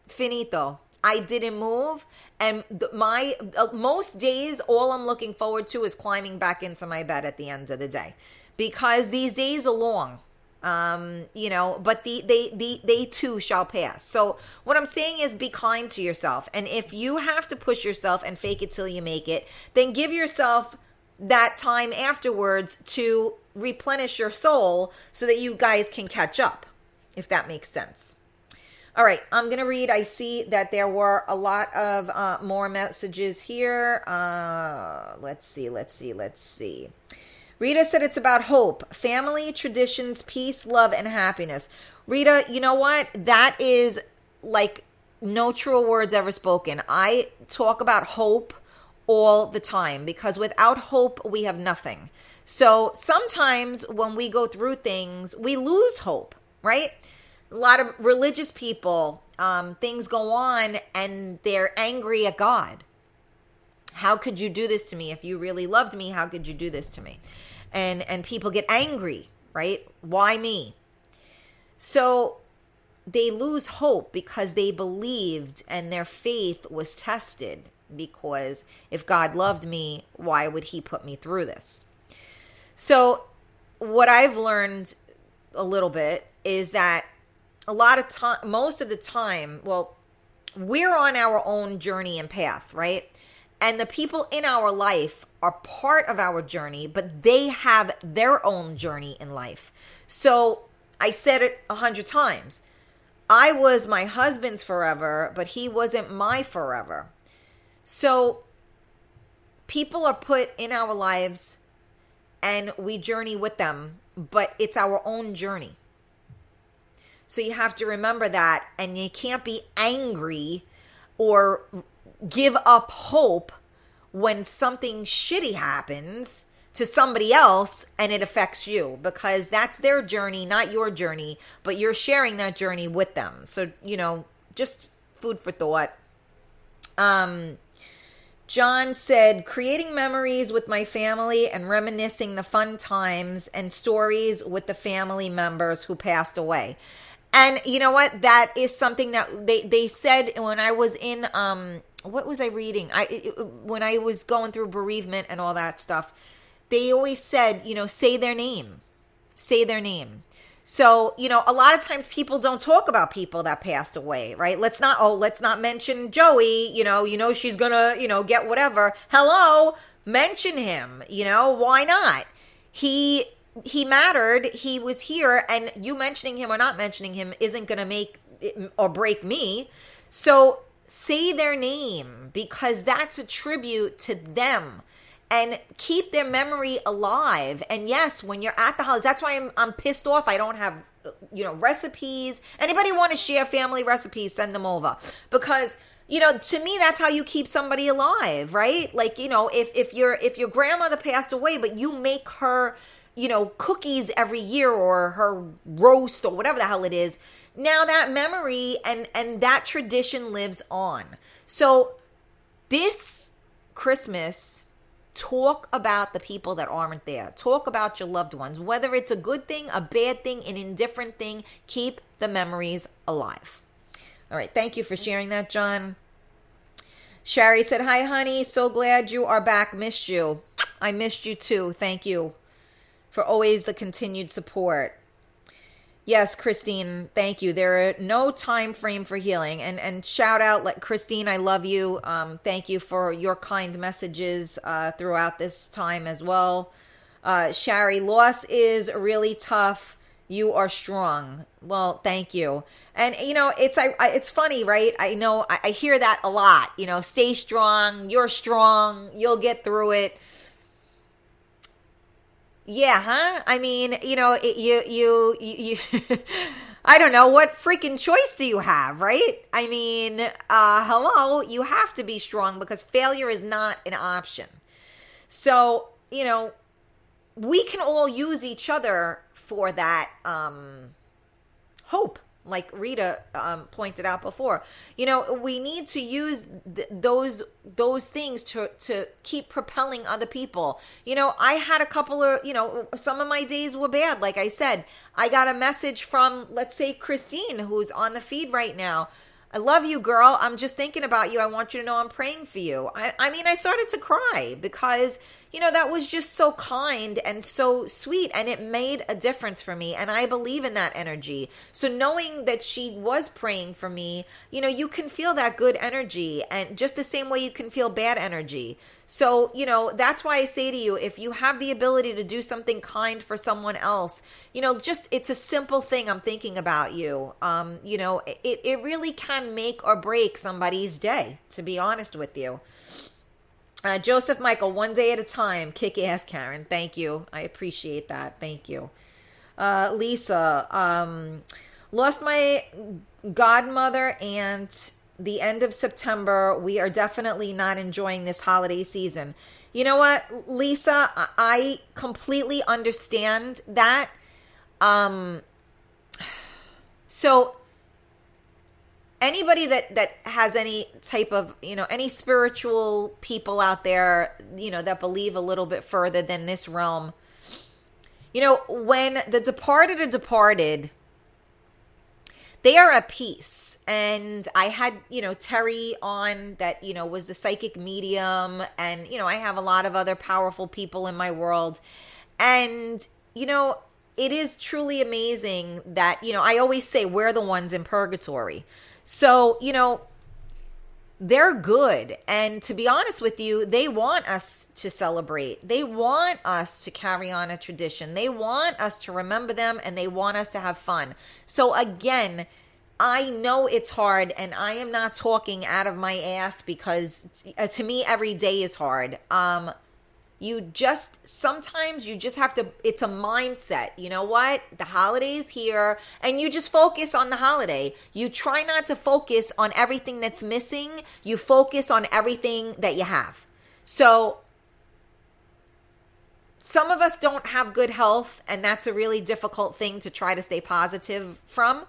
finito. I didn't move. And my most days, all I'm looking forward to is climbing back into my bed at the end of the day, because these days are long. But they too shall pass. So what I'm saying is, be kind to yourself. And if you have to push yourself and fake it till you make it, then give yourself that time afterwards to replenish your soul so that you guys can catch up, if that makes sense. All right, I'm going to read. I see that there were a lot of more messages here. Let's see. Rita said it's about hope, family, traditions, peace, love, and happiness. Rita, you know what? That is like no truer words ever spoken. I talk about hope all the time, because without hope, we have nothing. So sometimes when we go through things, we lose hope, right? A lot of religious people, things go on and they're angry at God. How could you do this to me? If you really loved me, how could you do this to me? And people get angry, right? Why me? So they lose hope because they believed and their faith was tested, because if God loved me, why would he put me through this? So what I've learned a little bit is that most of the time, well, we're on our own journey and path, right? And the people in our life are part of our journey, but they have their own journey in life. So I said it 100 times. I was my husband's forever, but he wasn't my forever. So people are put in our lives and we journey with them, but it's our own journey. So you have to remember that, and you can't be angry or give up hope when something shitty happens to somebody else and it affects you, because that's their journey, not your journey, but you're sharing that journey with them. So, just food for thought. John said, creating memories with my family and reminiscing the fun times and stories with the family members who passed away. And you know what? That is something that they said when I was in, what was I reading? When I was going through bereavement and all that stuff, they always said, say their name. Say their name. So, a lot of times people don't talk about people that passed away, right? Let's not mention Joey, she's gonna, get whatever. Hello, mention him, why not? He mattered, he was here, and you mentioning him or not mentioning him isn't gonna make or break me. So say their name, because that's a tribute to them. And keep their memory alive. And yes, when you're at the holidays, that's why I'm pissed off. I don't have, recipes. Anybody want to share family recipes, send them over. Because, to me, that's how you keep somebody alive, right? Like, if your grandmother passed away, but you make her, cookies every year, or her roast, or whatever the hell it is, now that memory and that tradition lives on. So this Christmas, talk about the people that aren't there. Talk about your loved ones. Whether it's a good thing, a bad thing, an indifferent thing, keep the memories alive. All right. Thank you for sharing that, John. Sherry said, hi, honey. So glad you are back. Missed you. I missed you too. Thank you for always the continued support. Yes, Christine, thank you. There are no time frame for healing. And shout out, Christine, I love you. Thank you for your kind messages throughout this time as well. Shari, loss is really tough. You are strong. Well, thank you. And it's funny, right? I know I hear that a lot. Stay strong. You're strong. You'll get through it. Yeah, huh? I mean, you I don't know, what freaking choice do you have, right? I mean, hello, you have to be strong because failure is not an option. So, we can all use each other for that hope, like Rita pointed out before. We need to use those things to keep propelling other people. I had a couple of, some of my days were bad. Like I said, I got a message from, let's say, Christine, who's on the feed right now. I love you, girl. I'm just thinking about you. I want you to know I'm praying for you. I mean, I started to cry because, that was just so kind and so sweet, and it made a difference for me. And I believe in that energy. So knowing that she was praying for me, you can feel that good energy, and just the same way you can feel bad energy. So, that's why I say to you, if you have the ability to do something kind for someone else, just, it's a simple thing. I'm thinking about you. It really can make or break somebody's day, to be honest with you. Joseph Michael, one day at a time. Kick ass, Karen. Thank you. I appreciate that. Thank you. Lisa, lost my godmother and the end of September. We are definitely not enjoying this holiday season. You know what, Lisa? I completely understand that. So anybody that has any type of, any spiritual people out there, that believe a little bit further than this realm, when the departed are departed, they are at peace. And I had, Terry on that, was the psychic medium. And, I have a lot of other powerful people in my world. And, it is truly amazing that, I always say we're the ones in purgatory. So, they're good. And to be honest with you, they want us to celebrate. They want us to carry on a tradition. They want us to remember them, and they want us to have fun. So again, I know it's hard, and I am not talking out of my ass because to me, every day is hard. Sometimes you just have to, it's a mindset. You know what? The holiday's here, and you just focus on the holiday. You try not to focus on everything that's missing. You focus on everything that you have. So some of us don't have good health, and that's a really difficult thing to try to stay positive from.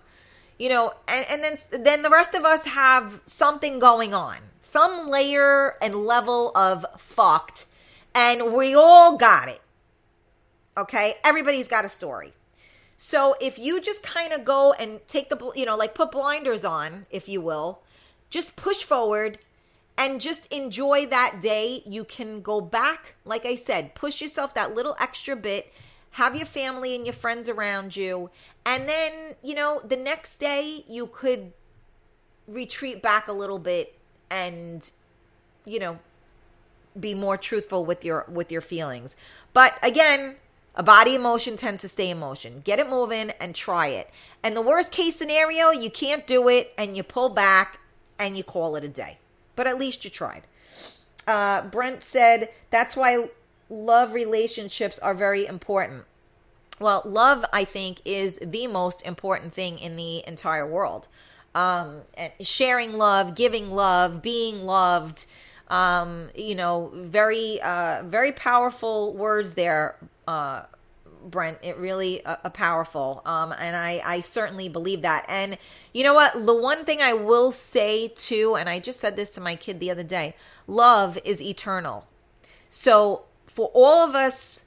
And then the rest of us have something going on, some layer and level of fucked, and we all got it. Okay. Everybody's got a story. So if you just kind of go and take the, put blinders on, if you will, just push forward and just enjoy that day. You can go back. Like I said, push yourself that little extra bit, have your family and your friends around you. And then, the next day you could retreat back a little bit and, be more truthful with your feelings. But again, a body emotion tends to stay in motion. Get it moving and try it. And the worst case scenario, you can't do it and you pull back and you call it a day. But at least you tried. Brent said, that's why love relationships are very important. Well, love, I think, is the most important thing in the entire world. Sharing love, giving love, being loved, very, very powerful words there, Brent. It really powerful. And I certainly believe that. And you know what? The one thing I will say too, and I just said this to my kid the other day, love is eternal. So for all of us,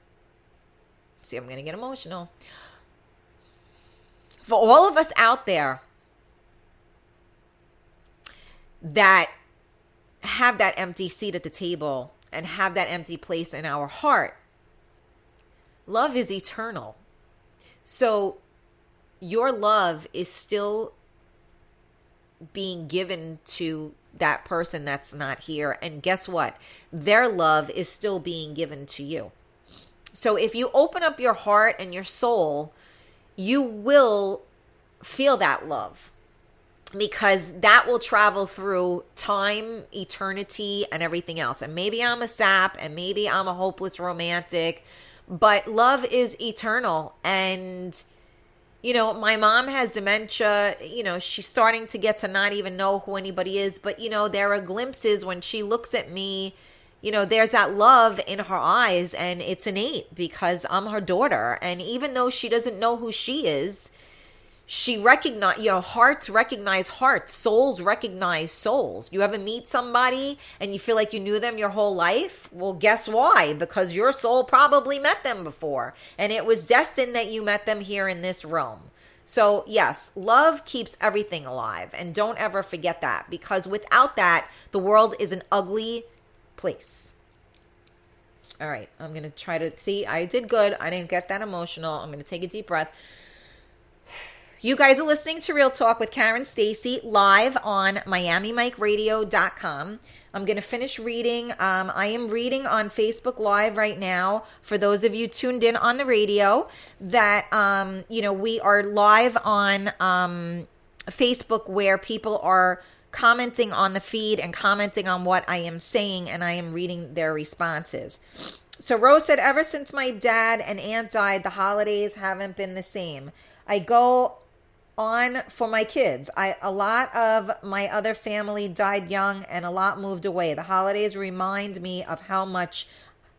see, I'm going to get emotional. For all of us out there that have that empty seat at the table and have that empty place in our heart, love is eternal. So your love is still being given to that person that's not here. And guess what? Their love is still being given to you. So if you open up your heart and your soul, you will feel that love, because that will travel through time, eternity, and everything else. And maybe I'm a sap, and maybe I'm a hopeless romantic, but love is eternal. And, you know, my mom has dementia. You know, she's starting to get to not even know who anybody is. But, you know, there are glimpses when she looks at me, you know, there's that love in her eyes, and it's innate because I'm her daughter. And even though she doesn't know who she is, she recognize, you know, hearts recognize hearts, souls recognize souls. You ever meet somebody and you feel like you knew them your whole life? Well, guess why? Because your soul probably met them before, and it was destined that you met them here in this realm. So yes, love keeps everything alive, and don't ever forget that, because without that, the world is an ugly place. All right, I'm going to try to see. I did good. I didn't get that emotional. I'm going to take a deep breath. You guys are listening to Real Talk with Karen Stacy live on MiamiMikeRadio.com. I'm going to finish reading. I am reading on Facebook Live right now. For those of you tuned in on the radio, that, you know, we are live on Facebook, where people are commenting on the feed and commenting on what I am saying, and I am reading their responses. So Rose said, ever since my dad and aunt died, the holidays haven't been the same. I go on for my kids. A lot of my other family died young, and a lot moved away. The holidays remind me of how much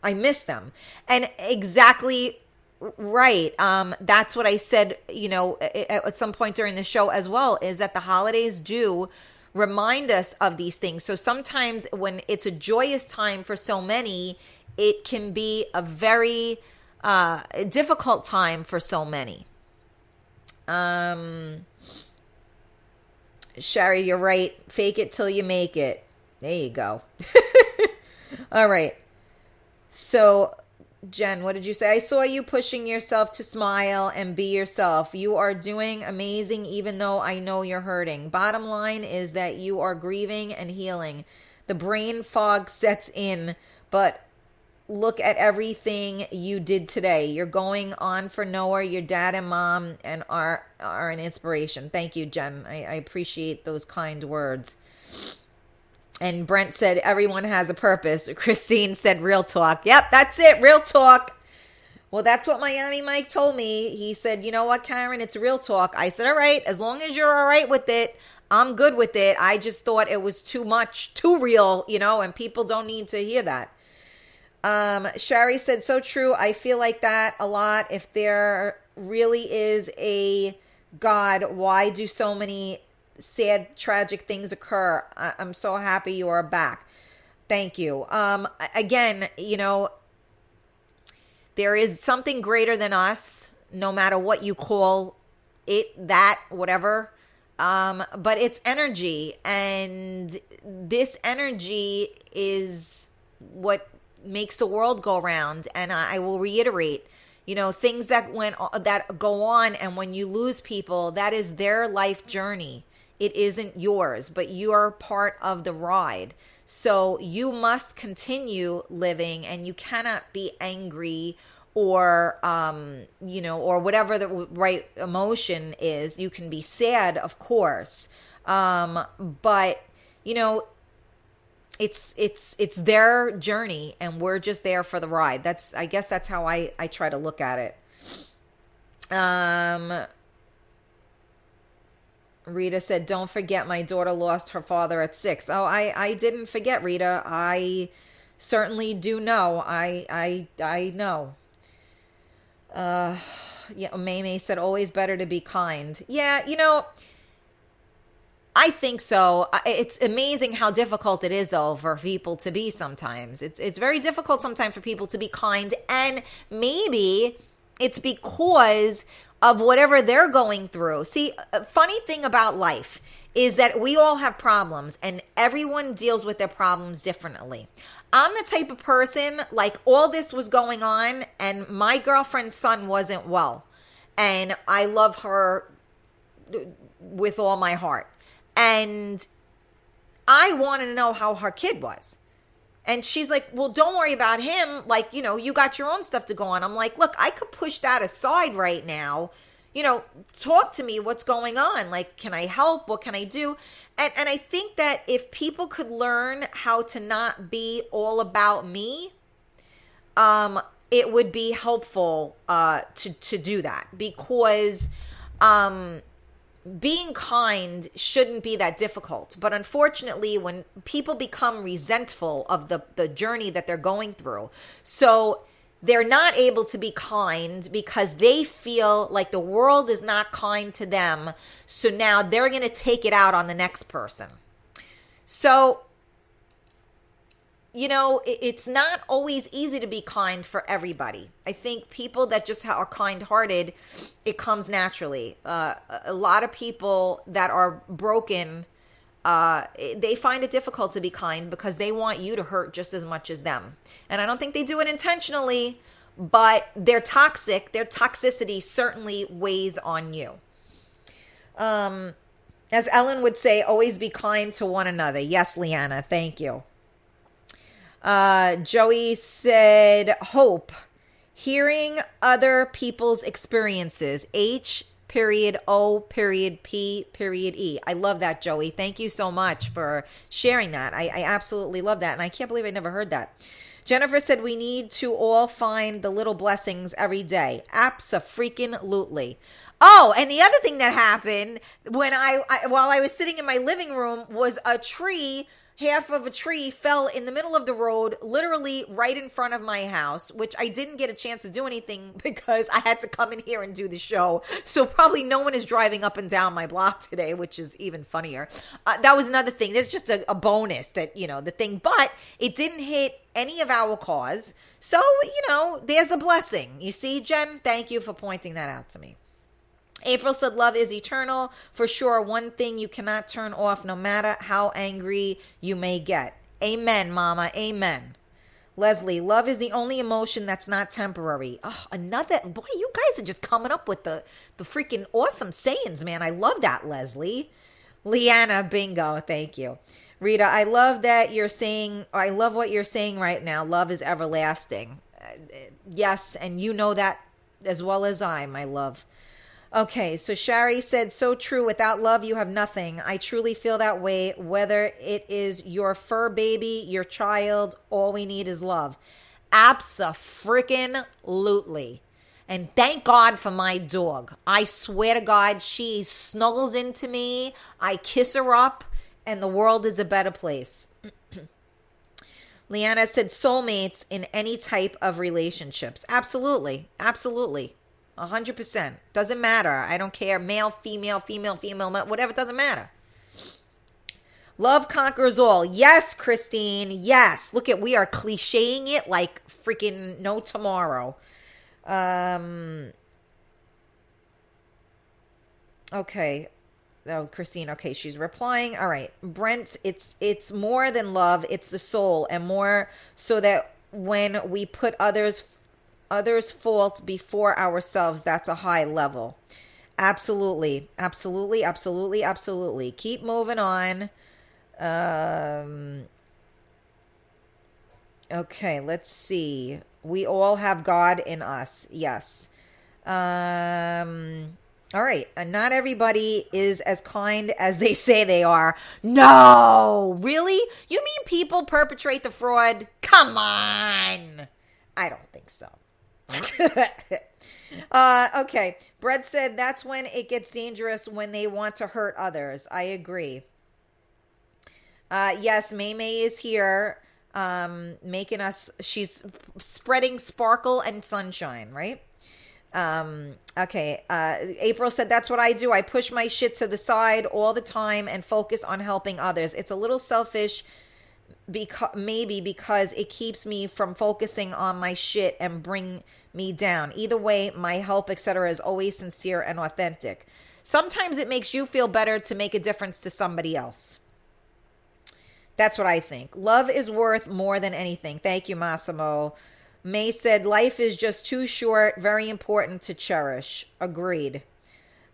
I miss them. And exactly right. That's what I said, you know, at some point during the show as well, is that the holidays do remind us of these things. So sometimes when it's a joyous time for so many, it can be a very difficult time for so many. Shari, you're right. Fake it till you make it. There you go. All right. So, Jen, what did you say? I saw you pushing yourself to smile and be yourself. You are doing amazing, even though I know you're hurting. Bottom line is that you are grieving and healing. The brain fog sets in, but look at everything you did today. You're going on for Noah, your dad and mom, and are an inspiration. Thank you, Jen. I appreciate those kind words. And Brent said, everyone has a purpose. Christine said, real talk. Yep, that's it. Real talk. Well, that's what Miami Mike told me. He said, you know what, Karen, it's real talk. I said, all right, as long as you're all right with it, I'm good with it. I just thought it was too much, too real, you know, and people don't need to hear that. Shari said, so true. I feel like that a lot. If there really is a God, why do so many sad, tragic things occur? I'm so happy you are back. Thank you. Again, you know, there is something greater than us, no matter what you call it, that, whatever. But it's energy, and this energy is what makes the world go round. And I will reiterate, you know, things that go on, and when you lose people, that is their life journey. It isn't yours, but you're part of the ride. So you must continue living, and you cannot be angry or, you know, or whatever the right emotion is. You can be sad, of course. But, you know, it's their journey, and we're just there for the ride. I guess that's how I try to look at it. Rita said, don't forget my daughter lost her father at 6. Oh, I didn't forget, Rita. I certainly do know. I know. Yeah, May said, always better to be kind. Yeah, you know, I think so. It's amazing how difficult it is, though, for people to be sometimes. It's very difficult sometimes for people to be kind, and maybe it's because of whatever they're going through. See, a funny thing about life is that we all have problems, and everyone deals with their problems differently. I'm the type of person, like, all this was going on, and my girlfriend's son wasn't well, and I love her with all my heart. And I wanted to know how her kid was. And she's like, well, don't worry about him. Like, you know, you got your own stuff to go on. I'm like, look, I could push that aside right now. talk to me. What's going on? Like, can I help? What can I do? And I think that if people could learn how to not be all about me, it would be helpful to do that, because being kind shouldn't be that difficult. But unfortunately, when people become resentful of the journey that they're going through, so they're not able to be kind because they feel like the world is not kind to them. So now they're going to take it out on the next person. So, it's not always easy to be kind for everybody. I think people that just are kind-hearted, it comes naturally. A lot of people that are broken, they find it difficult to be kind because they want you to hurt just as much as them. And I don't think they do it intentionally, but they're toxic. Their toxicity certainly weighs on you. As Ellen would say, always be kind to one another. Yes, Leanna, thank you. Joey said, hope. Hearing other people's experiences. H.O.P.E. I love that, Joey. Thank you so much for sharing that. I absolutely love that. And I can't believe I never heard that. Jennifer said we need to all find the little blessings every day. Abso-freaking-lutely. Oh, and the other thing that happened when while I was sitting in my living room was a tree. Half of a tree fell in the middle of the road, literally right in front of my house, which I didn't get a chance to do anything because I had to come in here and do the show. So probably no one is driving up and down my block today, which is even funnier. That was another thing. There's just a bonus that, the thing, but it didn't hit any of our cars. So, there's a blessing. You see, Jen, thank you for pointing that out to me. April said, love is eternal. For sure, one thing you cannot turn off no matter how angry you may get. Amen, Mama. Amen. Leslie, love is the only emotion that's not temporary. Oh, boy, you guys are just coming up with the freaking awesome sayings, man. I love that, Leslie. Leanna, bingo. Thank you. Rita, I love what you're saying right now. Love is everlasting. Yes, and you know that as well as I, my love. Okay, so Shari said, so true. Without love, you have nothing. I truly feel that way. Whether it is your fur baby, your child, all we need is love. Abso-freaking-lutely. And thank God for my dog. I swear to God, she snuggles into me. I kiss her up, and the world is a better place. Leanna said, soulmates in any type of relationships. Absolutely. Absolutely. 100%. Doesn't matter. I don't care. Male, female, whatever. It doesn't matter. Love conquers all. Yes, Christine. Yes. Look we are clicheing it like freaking no tomorrow. Okay. Oh, Christine. Okay. She's replying. All right. Brent, it's more than love. It's the soul, and more so that when we put others' fault before ourselves, that's a high level. Absolutely. Keep moving on. Okay, let's see. We all have God in us. Yes. All right. And not everybody is as kind as they say they are. No, really? You mean people perpetrate the fraud? Come on. I don't think so. Okay. Brett said that's when it gets dangerous, when they want to hurt others. I agree. Yes, May is here, she's spreading sparkle and sunshine, right? Okay. April said that's what I do. I push my shit to the side all the time and focus on helping others. It's a little selfish, because it keeps me from focusing on my shit and bring me down. Either way, my help, etc., is always sincere and authentic. Sometimes it makes you feel better to make a difference to somebody else. That's what I think. Love is worth more than anything. Thank you, Massimo. May said, life is just too short, very important to cherish. Agreed.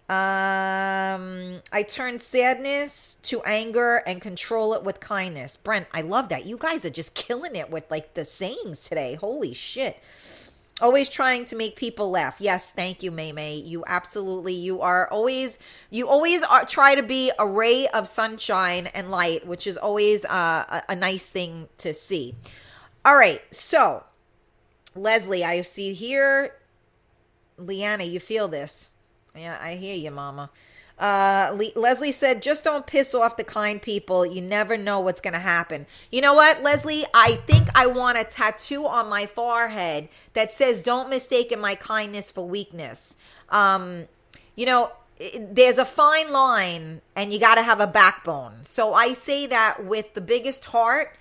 I turn sadness to anger and control it with kindness. Brent, I love that. You guys are just killing it with like the sayings today. Holy shit. Always trying to make people laugh. Yes, thank you, May May. You always are try to be a ray of sunshine and light, which is always a nice thing to see. All right, so Leslie, I see here. Leanna, you feel this? Yeah, I hear you, Mama. Leslie said, just don't piss off the kind people. You never know what's going to happen. You know what, Leslie? I think I want a tattoo on my forehead that says, don't mistake my kindness for weakness. There's a fine line and you got to have a backbone. So I say that with the biggest heart.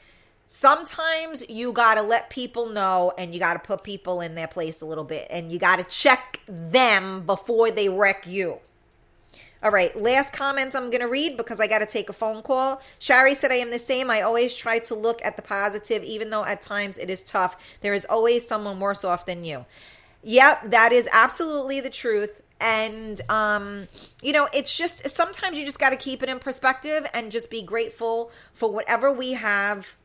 Sometimes you got to let people know and you got to put people in their place a little bit and you got to check them before they wreck you. All right, last comments I'm going to read because I got to take a phone call. Shari said, I am the same. I always try to look at the positive, even though at times it is tough. There is always someone worse off than you. Yep, that is absolutely the truth. And, it's just sometimes you just got to keep it in perspective and just be grateful for whatever we have,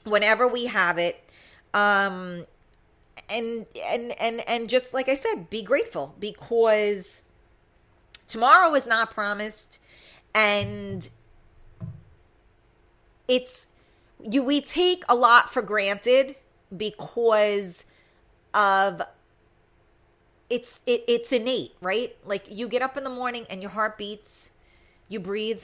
whenever we have it. And just like I said, be grateful because tomorrow is not promised, and we take a lot for granted because of it's innate, right? Like you get up in the morning and your heart beats, you breathe,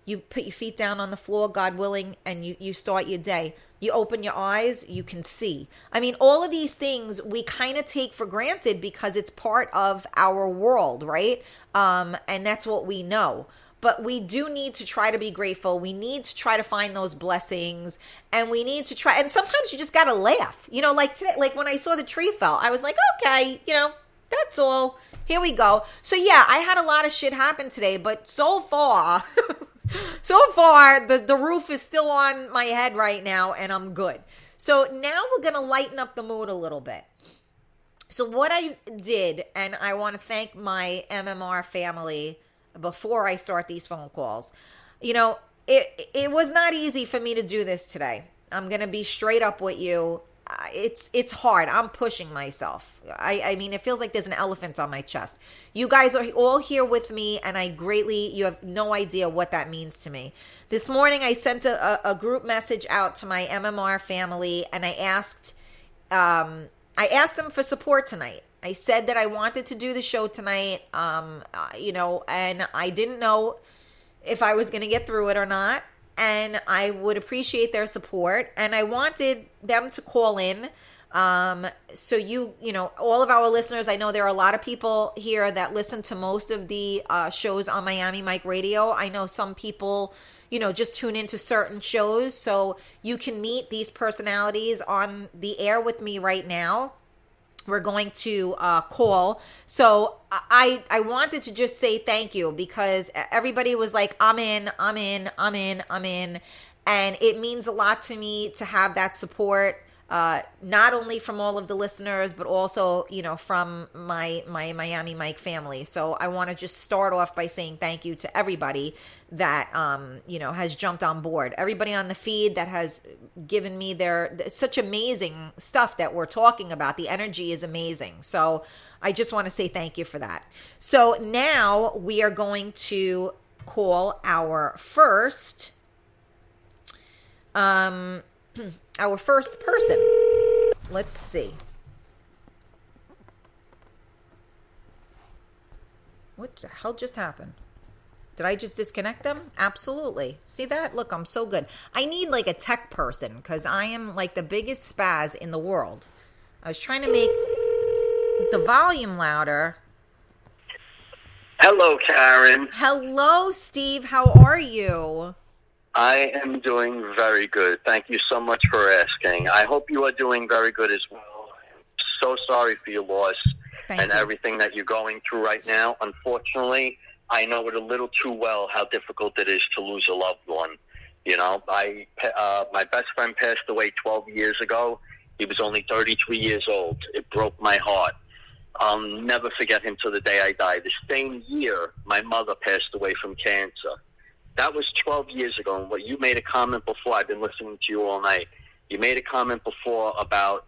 you put your feet down on the floor, God willing, and you start your day. You open your eyes, you can see. I mean, all of these things we kind of take for granted because it's part of our world, right? And that's what we know. But we do need to try to be grateful. We need to try to find those blessings, and we need to try. And sometimes you just got to laugh. Like today, like when I saw the tree fell, I was like, okay, that's all. Here we go. So yeah, I had a lot of shit happen today, but so far, the roof is still on my head right now, and I'm good. So now we're going to lighten up the mood a little bit. So what I did, and I want to thank my MMR family before I start these phone calls. It was not easy for me to do this today. I'm going to be straight up with you. It's hard. I'm pushing myself. I mean, it feels like there's an elephant on my chest. You guys are all here with me, and you have no idea what that means to me. This morning, I sent a group message out to my MMR family, and I asked them for support tonight. I said that I wanted to do the show tonight, and I didn't know if I was going to get through it or not. And I would appreciate their support. And I wanted them to call in. So all of our listeners, I know there are a lot of people here that listen to most of the shows on Miami Mike Radio. I know some people, just tune into certain shows. So you can meet these personalities on the air with me right now. We're going to call. So I wanted to just say thank you because everybody was like, I'm in. And it means a lot to me to have that support, not only from all of the listeners, but also, from my Miami Mike family. So I want to just start off by saying thank you to everybody that, has jumped on board. Everybody on the feed that has given me such amazing stuff that we're talking about. The energy is amazing. So I just want to say thank you for that. So now we are going to call our first person. Let's see. What the hell just happened? Did I just disconnect them? Absolutely. See that? Look, I'm so good. I need like a tech person because I am like the biggest spaz in the world. I was trying to make the volume louder. Hello, Karen. Hello, Steve. How are you? I am doing very good. Thank you so much for asking. I hope you are doing very good as well. I'm so sorry for your loss and everything that you're going through right now. Unfortunately, I know it a little too well how difficult it is to lose a loved one. My best friend passed away 12 years ago. He was only 33 years old. It broke my heart. I'll never forget him till the day I die. The same year, my mother passed away from cancer. That was 12 years ago. And what you made a comment before, I've been listening to you all night. You made a comment before about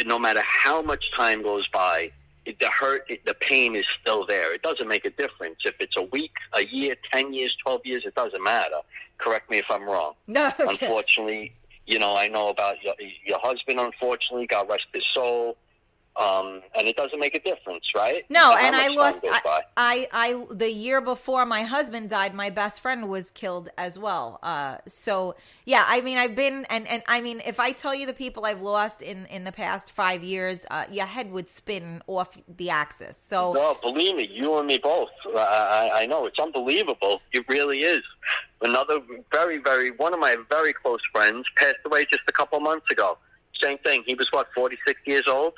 no matter how much time goes by, the hurt, the pain is still there. It doesn't make a difference. If it's a week, a year, 10 years, 12 years, it doesn't matter. Correct me if I'm wrong. No. Okay. Unfortunately, I know about your husband, unfortunately, God rest his soul. And it doesn't make a difference, right? No, and I lost. I the year before my husband died, my best friend was killed as well. So yeah, I mean, I've been and I mean, if I tell you the people I've lost in the past 5 years, your head would spin off the axis. So no, believe me, you and me both. I know it's unbelievable. It really is. Another one of my very close friends passed away just a couple months ago. Same thing. He was 46 years old.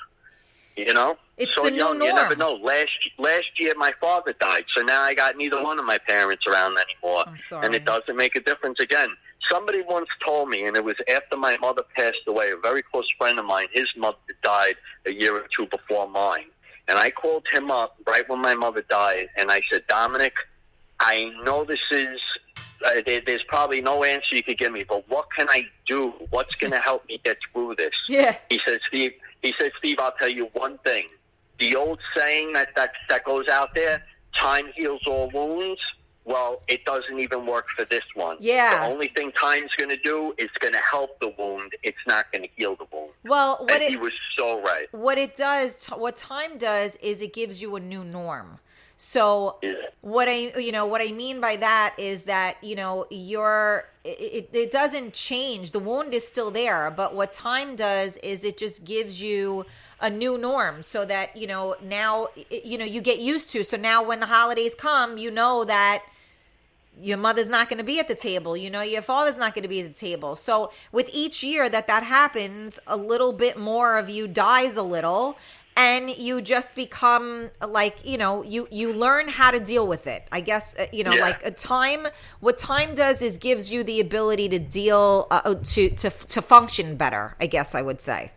It's so the new young, norm. You never know. Last year, my father died, so now I got neither one of my parents around anymore. I'm sorry. And it doesn't make a difference again. Somebody once told me, and it was after my mother passed away, a very close friend of mine, his mother died a year or two before mine. And I called him up right when my mother died, and I said, Dominic, I know this is, there's probably no answer you could give me, but what can I do? What's going to help me get through this? Yeah. He said, Steve, I'll tell you one thing. The old saying that goes out there, time heals all wounds, well, it doesn't even work for this one. Yeah. The only thing time's going to do is going to help the wound. It's not going to heal the wound. Well, he was so right. What time does is it gives you a new norm. So what I mean by that is that, it doesn't change. The wound is still there, but what time does is it just gives you a new norm so that, now, you get used to. So now when the holidays come, you know that your mother's not going to be at the table. Your father's not going to be at the table. So with each year that happens, a little bit more of you dies a little. And you just become like, you learn how to deal with it. I guess, like what time does is gives you the ability to deal, to function better, I guess I would say.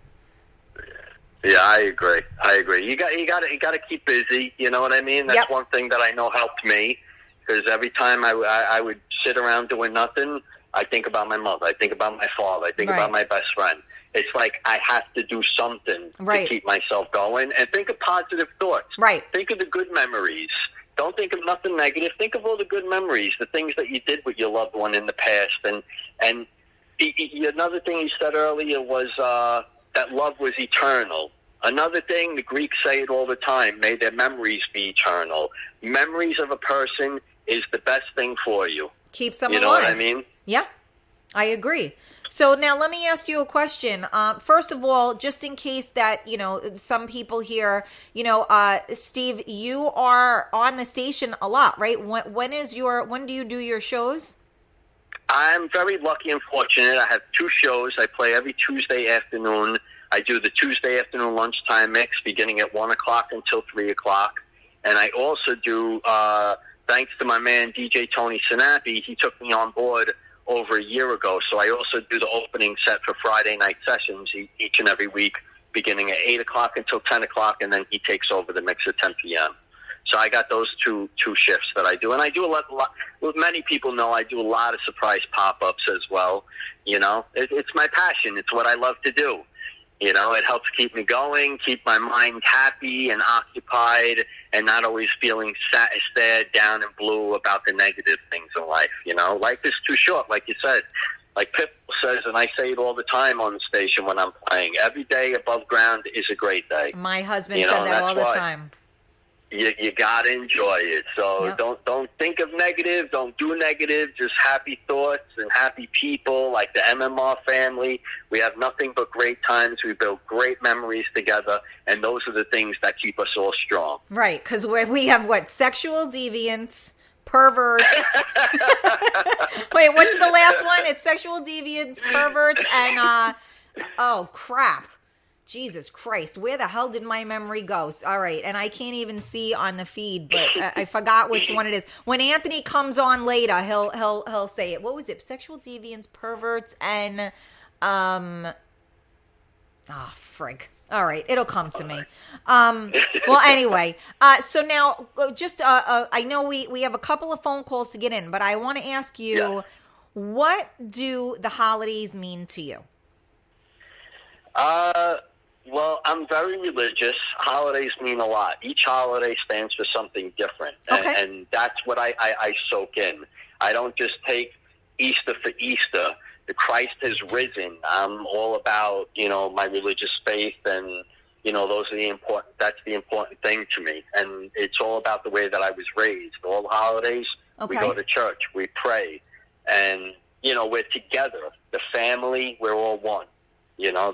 Yeah, I agree. You got to keep busy. You know what I mean? That's one thing that I know helped me, because every time I would sit around doing nothing, I think about my mother. I think about my father. I think about my best friend. It's like I have to do something to keep myself going, and think of positive thoughts. Right. Think of the good memories. Don't think of nothing negative. Think of all the good memories, the things that you did with your loved one in the past. And another thing you said earlier was that love was eternal. Another thing, the Greeks say it all the time, may their memories be eternal. Memories of a person is the best thing for you. Keeps them alive. You know what I mean? Yeah, I agree. So now let me ask you a question. First of all, just in case that, some people here, Steve, you are on the station a lot, right? When do you do your shows? I'm very lucky and fortunate. I have 2 shows. I play every Tuesday afternoon. I do the Tuesday afternoon lunchtime mix beginning at 1 o'clock until 3 o'clock. And I also do, thanks to my man, DJ Tony Sinapi, he took me on board over a year ago. So I also do the opening set for Friday night sessions each and every week, beginning at 8 o'clock until 10 o'clock, and then he takes over the mix at 10 p.m. So I got those two shifts that I do. And I do a lot, many people know I do a lot of surprise pop-ups as well. It's my passion. It's what I love to do. It helps keep me going, keep my mind happy and occupied, and not always feeling sad, down, and blue about the negative things in life. Life is too short, like you said. Like Pip says, and I say it all the time on the station when I'm playing, every day above ground is a great day. My husband said that all the time. You gotta enjoy it. So don't think of negative. Don't do negative. Just happy thoughts and happy people. Like the MMR family, we have nothing but great times. We build great memories together, and those are the things that keep us all strong. Right, because we have sexual deviance, perverts. Wait, what's the last one? It's sexual deviance, perverts, and oh crap. Jesus Christ, where the hell did my memory go? All right, and I can't even see on the feed, but I forgot which one it is. When Anthony comes on later, he'll say it. What was it? Sexual deviance, perverts, and frig. All right, it'll come to me. Well, anyway, so now just I know we have a couple of phone calls to get in, but I want to ask you, what do the holidays mean to you? Well, I'm very religious. Holidays mean a lot. Each holiday stands for something different. Okay. And that's what I soak in. I don't just take Easter for Easter. The Christ has risen. I'm all about, my religious faith, and, that's the important thing to me. And it's all about the way that I was raised. All the holidays, we go to church, we pray, and, we're together. The family, we're all one.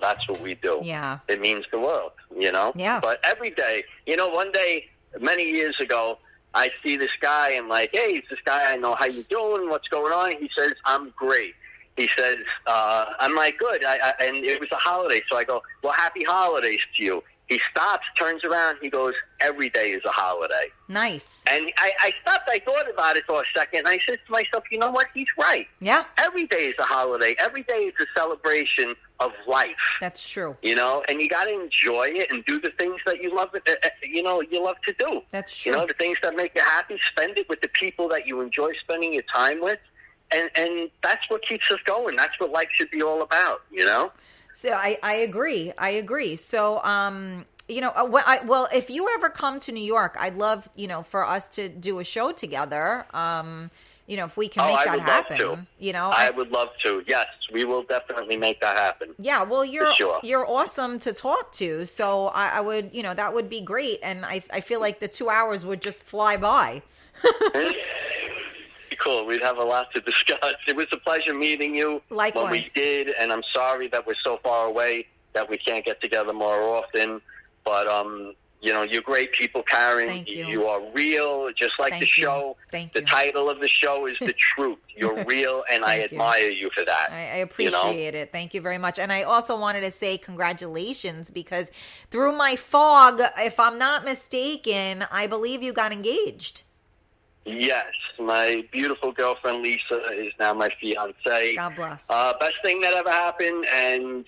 That's what we do. Yeah. It means the world, Yeah. But every day, one day, many years ago, I see this guy and like, hey, it's this guy I know. How you doing? What's going on? He says, I'm great. He says, I'm like, good. And it was a holiday. So I go, well, happy holidays to you. He stops, turns around. He goes, every day is a holiday. Nice. And I stopped. I thought about it for a second. And I said to myself, you know what? He's right. Yeah. Every day is a holiday. Every day is a celebration of life. That's true. And you got to enjoy it and do the things that you love. You love to do. That's true. The things that make you happy. Spend it with the people that you enjoy spending your time with, and that's what keeps us going. That's what life should be all about. So I agree. So if you ever come to New York, I'd love for us to do a show together. If we can make that happen. I would love to. Yes, we will definitely make that happen. Yeah, well, you're awesome to talk to, so I would, that would be great, and I feel like the 2 hours would just fly by. Cool. We'd have a lot to discuss. It was a pleasure meeting you. Likewise. When we did, and I'm sorry that we're so far away that we can't get together more often, but you're great people, Karen. Thank you. You are real, just like the show. Thank you. The title of the show is The Truth. You're real, and I admire you for that. I appreciate it. Thank you very much. And I also wanted to say congratulations, because through my fog, if I'm not mistaken, I believe you got engaged. Yes, my beautiful girlfriend Lisa is now my fiance. God bless. Best thing that ever happened, and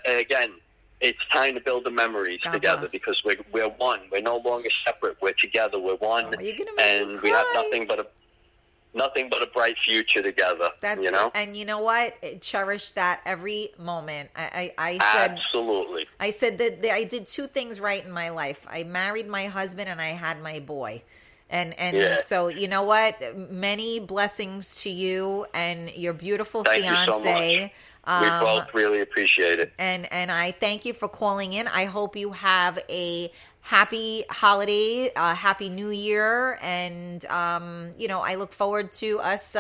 again, it's time to build the memories together, because we're one. We're no longer separate. We're together. We're one, and we have nothing but a bright future together. And you know what? Cherish that every moment. I said absolutely. I said that I did two things right in my life. I married my husband, and I had my boy. And so, you know what? Many blessings to you and your beautiful fiance. Thank you so much. We both really appreciate it. And I thank you for calling in. I hope you have a happy holiday, happy New Year. And, I look forward to us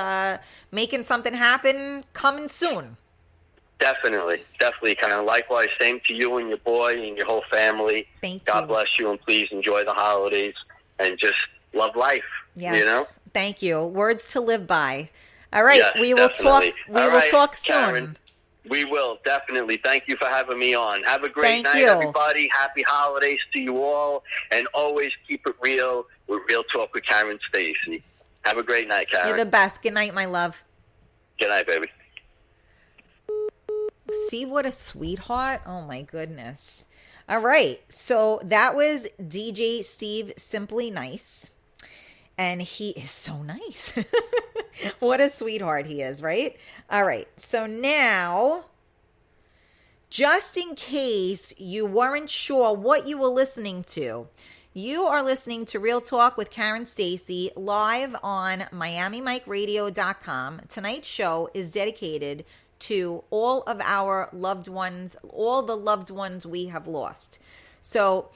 making something happen coming soon. Definitely. Kind of likewise. Same to you and your boy and your whole family. Thank you. God bless you, and please enjoy the holidays and just love life. Yes. Thank you. Words to live by. All right. Yes, we will definitely. talk. We will talk soon. Karen, we will definitely. Thank you for having me on. Have a great night, you. everybody. Happy holidays to you all, and always keep it real with Real Talk with Karen Stacy. Have a great night, Karen. You're the best. Good night, my love. Good night, baby. See what a sweetheart? Oh my goodness. All right. So that was DJ Steve Simply Nice. And he is so nice. What a sweetheart he is, right? All right. So now, just in case you weren't sure what you were listening to, you are listening to Real Talk with Karen Stacy live on MiamiMikeRadio.com. Tonight's show is dedicated to all of our loved ones, all the loved ones we have lost. So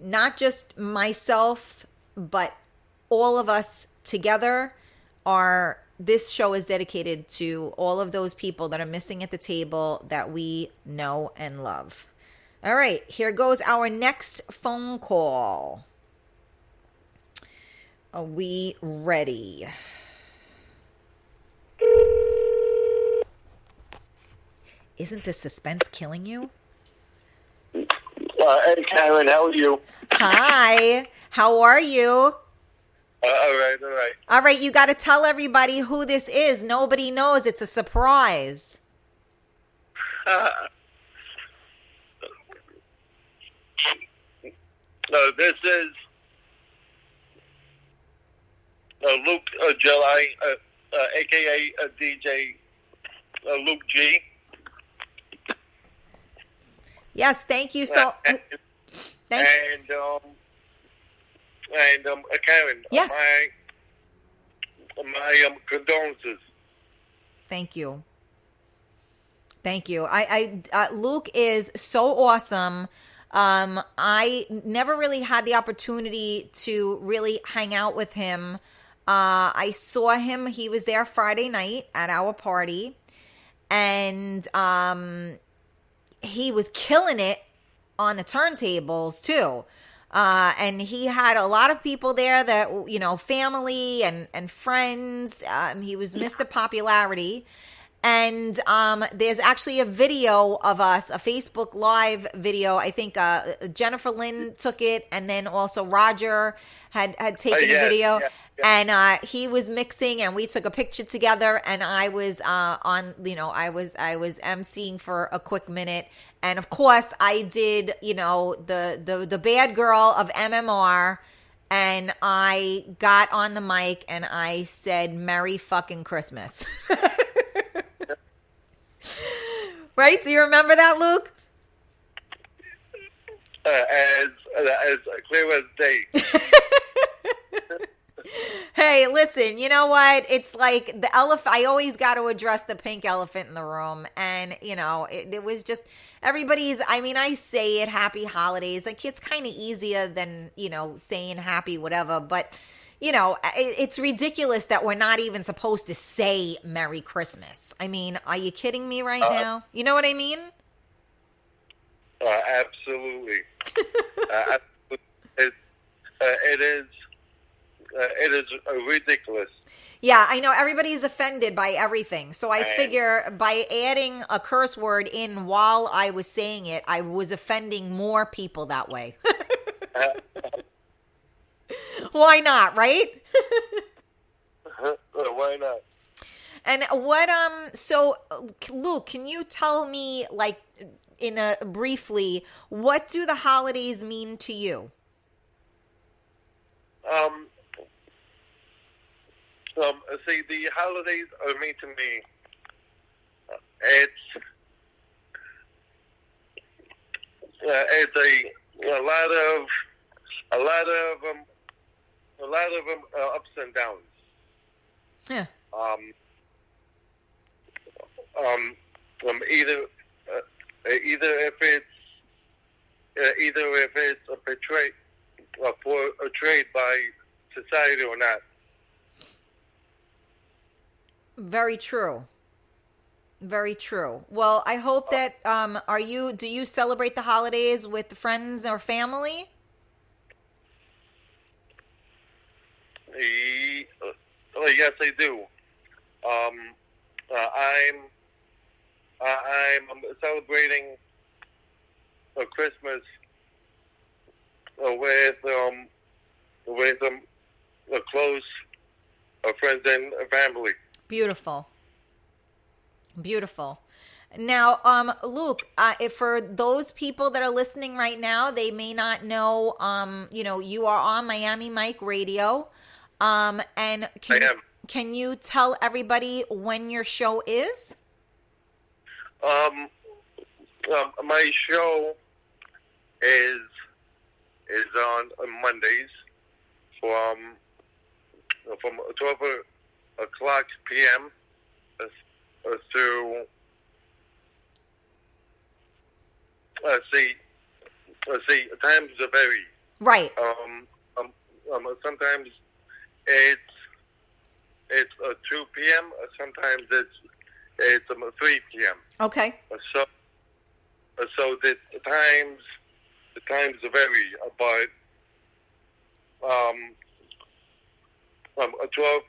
not just myself, but all of us together this show is dedicated to all of those people that are missing at the table that we know and love. All right, here goes our next phone call. Are we ready? Isn't the suspense killing you? Hey, Karen, how are you? Hi, how are you? All right. All right, you got to tell everybody who this is. Nobody knows. It's a surprise. This is Luke July, a.k.a. DJ Luke G. Yes, thank you. So, and Karen, yes. my condolences. Thank you. Thank you. Luke is so awesome. I never really had the opportunity to really hang out with him. I saw him. He was there Friday night at our party, and he was killing it on the turntables too. And he had a lot of people there that, you know, family and friends. He was Mr. Popularity. And there's actually a video of us, a Facebook Live video. I think Jennifer Lynn took it, and then also Roger had taken a video. Yeah. And he was mixing, and we took a picture together. And I was on, you know, I was emceeing for a quick minute. And of course, I did, you know, the bad girl of MMR. And I got on the mic and I said, "Merry fucking Christmas." Right? Do you remember that, Luke? As clear as day. Hey, listen, you know what? It's like the elephant. I always got to address the pink elephant in the room. And, you know, it was just everybody's, I mean, I say it, happy holidays. Like, it's kind of easier than, you know, saying happy whatever. But, you know, it's ridiculous that we're not even supposed to say Merry Christmas. I mean, are you kidding me right now? You know what I mean? Absolutely. It is ridiculous. Yeah, I know everybody's offended by everything. So I figure by adding a curse word in while I was saying it, I was offending more people that way. Why not, right? Why not? And what so Luke, can you tell me, like, briefly, what do the holidays mean to you? See, the holidays are mean to me. It's a lot of ups and downs. Yeah. Either if it's a betrayed by society or not. Very true. Very true. Well, I hope that do you celebrate the holidays with friends or family? Yes, I do. I'm celebrating Christmas with close friends and family. Beautiful. Beautiful. Now, Luke, if for those people that are listening right now, they may not know, you know, you are on Miami Mike Radio. And can you tell everybody when your show is? My show is on Mondays from 12 o'clock p.m. to see times vary. Right. Sometimes it's 2 p.m. Sometimes it's 3 p.m. Okay. So the times vary, but 12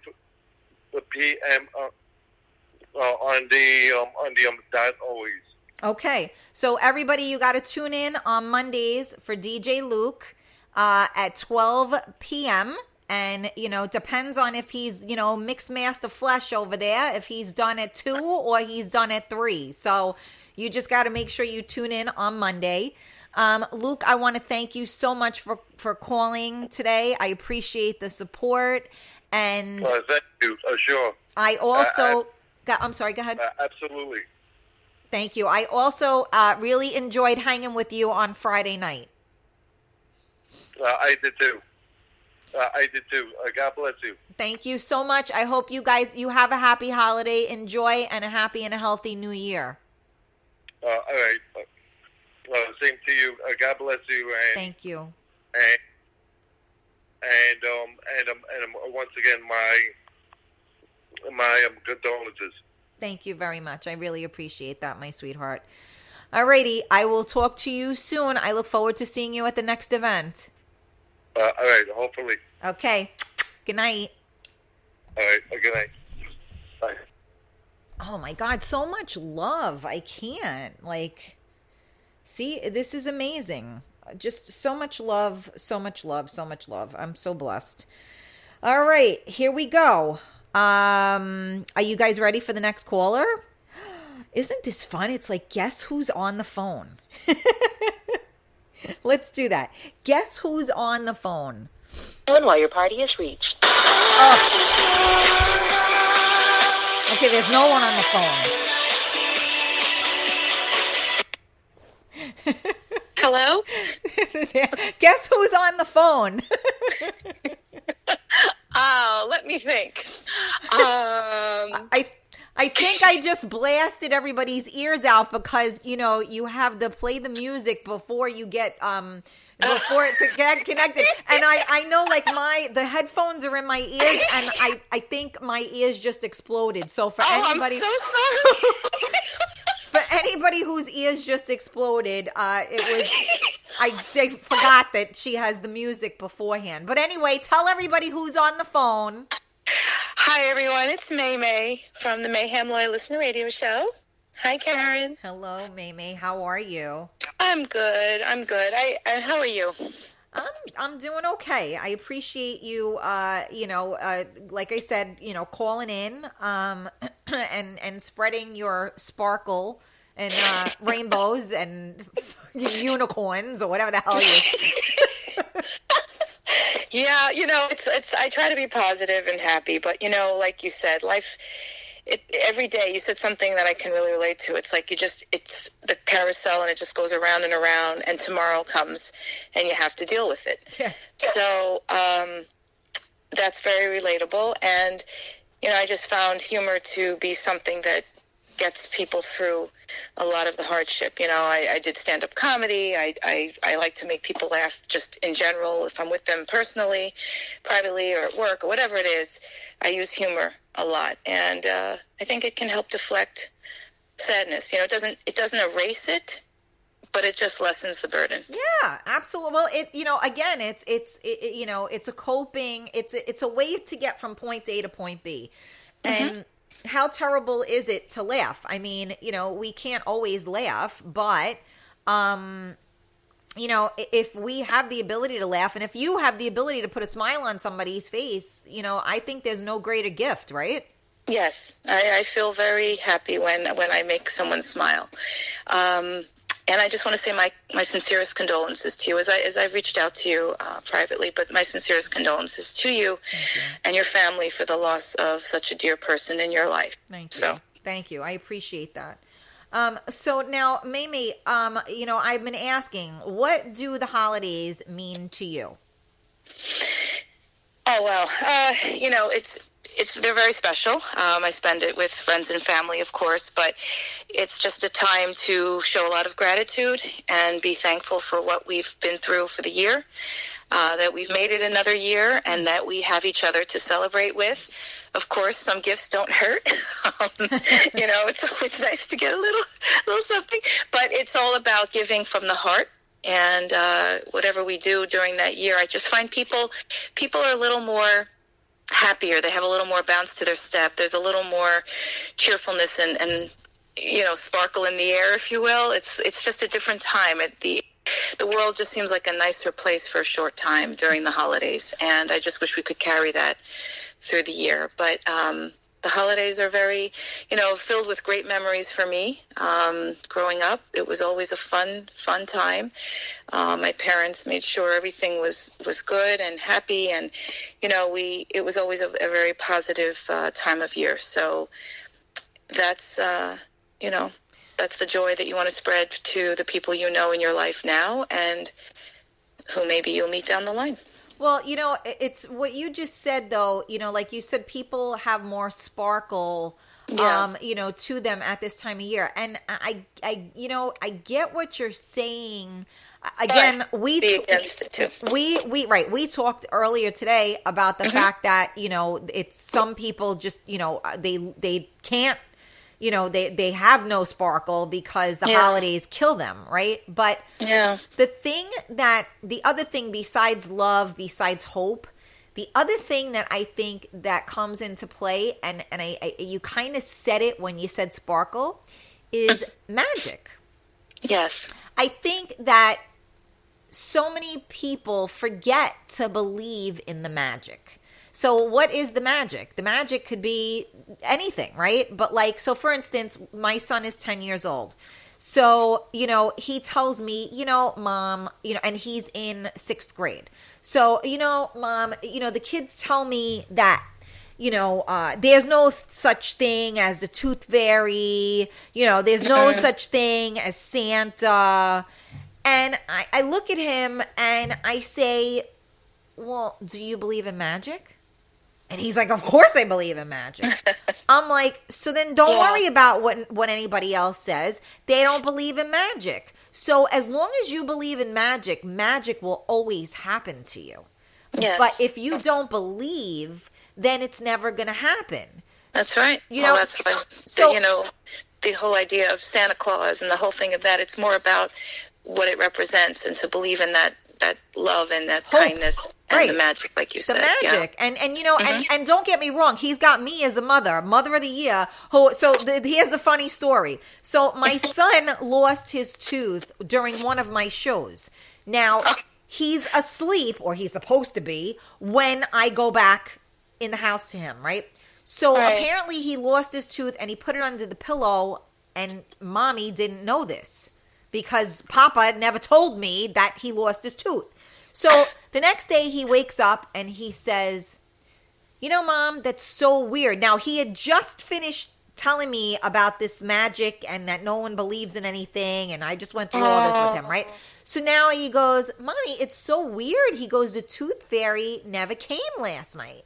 p.m. On the dot always. Okay, so everybody, you got to tune in on Mondays for DJ Luke at 12 p.m. And, you know, depends on if he's, you know, mixed master flesh over there, if he's done at 2 or he's done at 3. So you just got to make sure you tune in on Monday. Luke, I want to thank you so much for calling today. I appreciate the support. And thank you. Sure. I also I'm sorry, go ahead. Absolutely. Thank you. I also really enjoyed hanging with you on Friday night. I did too. God bless you. Thank you so much. I hope you have a happy holiday. Enjoy and a happy and a healthy new year. All right. Same to you. God bless you. And, thank you. And once again, my condolences. Thank you very much. I really appreciate that, my sweetheart. Alrighty, I will talk to you soon. I look forward to seeing you at the next event. All right, hopefully. Okay. Good night. All right, good night. Bye. Oh my God, so much love. I can't. See, this is amazing. Just so much love, so much love, so much love. I'm so blessed. All right, here we go. Are you guys ready for the next caller? Isn't this fun? It's like, guess who's on the phone? Let's do that. Guess who's on the phone? And while your party is reached. Oh. Okay, there's no one on the phone. Hello? Guess who's on the phone? Oh, let me think. I think I just blasted everybody's ears out because, you have to play the music before you get before it to get connected. And I know the headphones are in my ears and I think my ears just exploded. So for anybody I'm so sorry. for anybody whose ears just exploded, I forgot that she has the music beforehand. But anyway, tell everybody who's on the phone. Hi, everyone. It's May from the Mayhem Loyal Listener Radio Show. Hi, Karen. Hello, May. How are you? I'm good. How are you? I'm doing okay. I appreciate you, like I said, calling in, and spreading your sparkle and rainbows and unicorns or whatever the hell you. Yeah, it's. I try to be positive and happy, but like you said, life. Every day you said something that I can really relate to. It's like it's the carousel and it just goes around and around, and tomorrow comes and you have to deal with it. Yeah. So that's very relatable, and I just found humor to be something that gets people through a lot of the hardship. I did stand-up comedy. I like to make people laugh just in general. If I'm with them personally, privately, or at work, or whatever it is, I use humor a lot. And I think it can help deflect sadness. It doesn't erase it, but it just lessens the burden. Yeah, absolutely. Well, again, it's a coping, it's a way to get from point A to point B. And how terrible is it to laugh? I mean, we can't always laugh, but, if we have the ability to laugh, and if you have the ability to put a smile on somebody's face, I think there's no greater gift, right? Yes, I feel very happy when I make someone smile. And I just want to say my sincerest condolences to you as I've reached out to you privately, but my sincerest condolences to you and your family for the loss of such a dear person in your life. Thank you. Thank you. I appreciate that. So now, Mamie, I've been asking, what do the holidays mean to you? Oh, well, they're very special. I spend it with friends and family, of course, but it's just a time to show a lot of gratitude and be thankful for what we've been through for the year, that we've made it another year, and that we have each other to celebrate with. Of course, some gifts don't hurt. It's always nice to get a little something, but it's all about giving from the heart. And whatever we do during that year, I just find people are a little more happier. They have a little more bounce to their step. There's a little more cheerfulness and sparkle in the air, if you will. It's just a different time. The world just seems like a nicer place for a short time during the holidays, and I just wish we could carry that through the year. But the holidays are very, filled with great memories for me. Growing up, it was always a fun time. My parents made sure everything was good and happy, and it was always a very positive time of year. So that's that's the joy that you want to spread to the people you know in your life now and who maybe you'll meet down the line. Well, it's what you just said, though. Like you said, people have more sparkle, to them at this time of year. And I get what you're saying. Again, be against it too. We talked earlier today about the fact that, it's some people just, they can't, they have no sparkle because the holidays kill them, right? But the other thing besides love, besides hope, the other thing that I think that comes into play, and you kind of said it when you said sparkle, is magic. Yes. I think that so many people forget to believe in the magic. So what is the magic? The magic could be anything, right? But so for instance, my son is 10 years old. So, he tells me, Mom, and he's in 6th grade. So, Mom, the kids tell me that, there's no such thing as the tooth fairy, there's no such thing as Santa. And I look at him and I say, well, do you believe in magic? And he's like, of course I believe in magic. I'm like, so then don't worry about what anybody else says. They don't believe in magic. So as long as you believe in magic, magic will always happen to you. Yes. But if you don't believe, then it's never going to happen. That's right. That's why, the whole idea of Santa Claus and the whole thing of that, it's more about what it represents and to believe in that love and that hope, kindness and the magic, like you said. The magic. Yeah. And don't get me wrong, he's got me as a mother of the year. Here's a funny story. So my son lost his tooth during one of my shows. Now, he's asleep, or he's supposed to be, when I go back in the house to him, right? So apparently he lost his tooth and he put it under the pillow, and Mommy didn't know this, because Papa never told me that he lost his tooth. So the next day he wakes up and he says, Mom, that's so weird. Now, he had just finished telling me about this magic and that no one believes in anything. And I just went through all this with him, right? So now he goes, Mommy, it's so weird. He goes, the tooth fairy never came last night.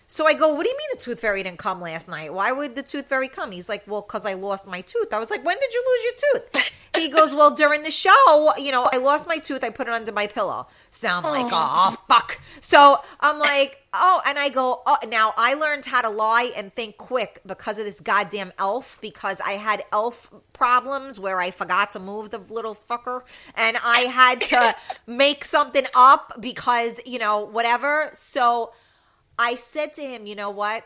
So I go, what do you mean the tooth fairy didn't come last night? Why would the tooth fairy come? He's like, well, because I lost my tooth. I was like, when did you lose your tooth? He goes, well, during the show, I lost my tooth. I put it under my pillow. So I'm like, oh, fuck. So I'm like, oh, and I go, oh, now I learned how to lie and think quick because of this goddamn elf, because I had elf problems where I forgot to move the little fucker, and I had to make something up because, whatever. So I said to him, you know what?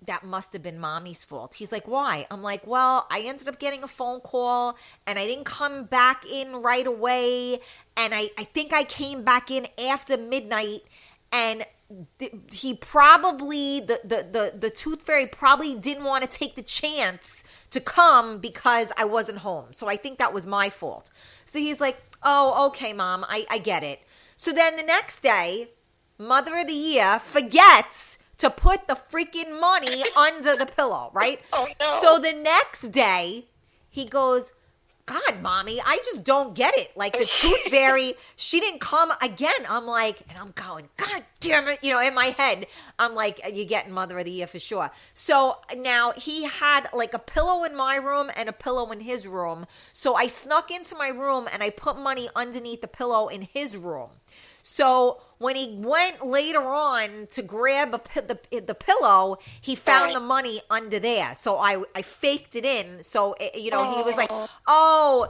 That must have been Mommy's fault. He's like, why? I'm like, well, I ended up getting a phone call and I didn't come back in right away. And I think I came back in after midnight, and he probably, the tooth fairy probably didn't want to take the chance to come because I wasn't home. So I think that was my fault. So he's like, oh, okay, Mom, I get it. So then the next day, Mother of the Year forgets to put the freaking money under the pillow, right? Oh, no. So the next day, he goes, God, Mommy, I just don't get it. Like, the tooth fairy, she didn't come again. I'm like, and I'm going, God damn it. In my head, I'm like, you're getting Mother of the Year for sure. So now he had like a pillow in my room and a pillow in his room. So I snuck into my room and I put money underneath the pillow in his room. So when he went later on to grab the pillow, he found the money under there. So I faked it in. So, he was like, oh,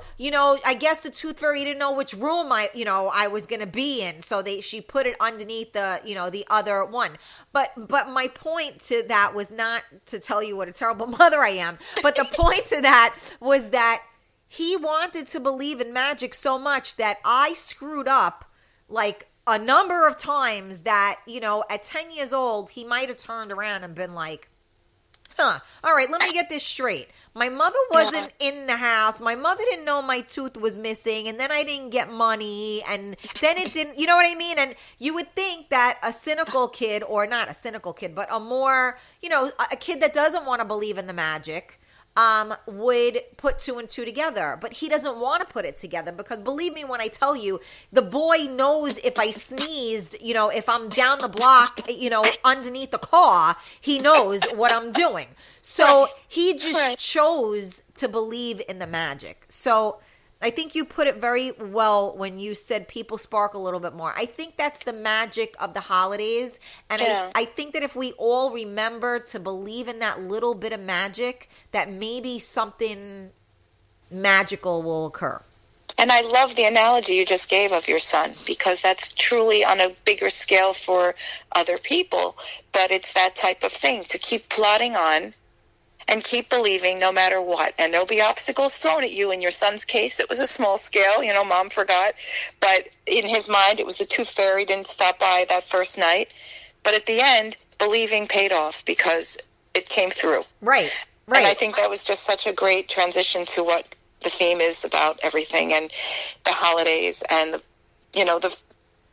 I guess the tooth fairy didn't know which room I was going to be in. So she put it underneath the other one. But my point to that was not to tell you what a terrible mother I am. But the point to that was that he wanted to believe in magic so much that I screwed up like a number of times that, at 10 years old, he might have turned around and been like, all right, let me get this straight. My mother wasn't in the house. My mother didn't know my tooth was missing. And then I didn't get money. And then it didn't, you know what I mean? And you would think that a cynical kid, or not a cynical kid, but a more, a kid that doesn't want to believe in the magic, would put two and two together, but he doesn't want to put it together because believe me when I tell you, the boy knows if I sneezed, if I'm down the block, underneath the car, he knows what I'm doing. So he just chose to believe in the magic. So I think you put it very well when you said people spark a little bit more. I think that's the magic of the holidays. And I think that if we all remember to believe in that little bit of magic, that maybe something magical will occur. And I love the analogy you just gave of your son, because that's truly on a bigger scale for other people. But it's that type of thing, to keep plodding on and keep believing no matter what. And there'll be obstacles thrown at you. In your son's case, it was a small scale. Mom forgot. But in his mind, it was the tooth fairy didn't stop by that first night. But at the end, believing paid off because it came through. Right. And I think that was just such a great transition to what the theme is about everything and the holidays and the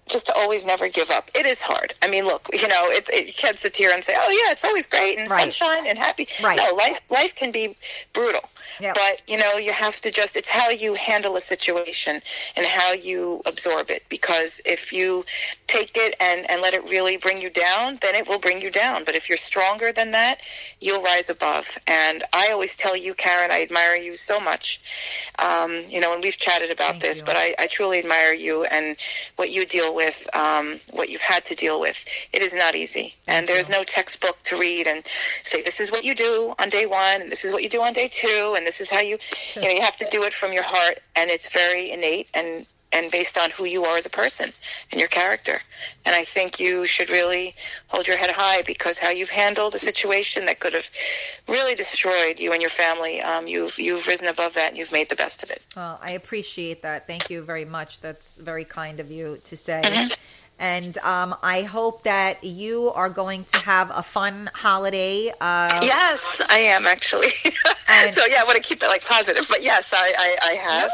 just to always never give up. It is hard. I mean, look, you can't sit here and say, oh yeah, it's always great and sunshine and happy. Right. No, life can be brutal. Yep. But, you have to it's how you handle a situation and how you absorb it. Because if you take it and let it really bring you down, then it will bring you down. But if you're stronger than that, you'll rise above. And I always tell you, Karen, I admire you so much. And we've chatted about Thank this, you. but I truly admire you and what you deal with, what you've had to deal with. It is not easy. And there's no textbook to read and say, this is what you do on day one, and this is what you do on day two, and this is how you have to do it from your heart, and it's very innate and based on who you are as a person and your character. And I think you should really hold your head high, because how you've handled a situation that could have really destroyed you and your family, you've risen above that and you've made the best of it. Well, I appreciate that. Thank you very much. That's very kind of you to say. Mm-hmm. And I hope that you are going to have a fun holiday. Yes, I am actually. So yeah, I want to keep it positive. But yes, I have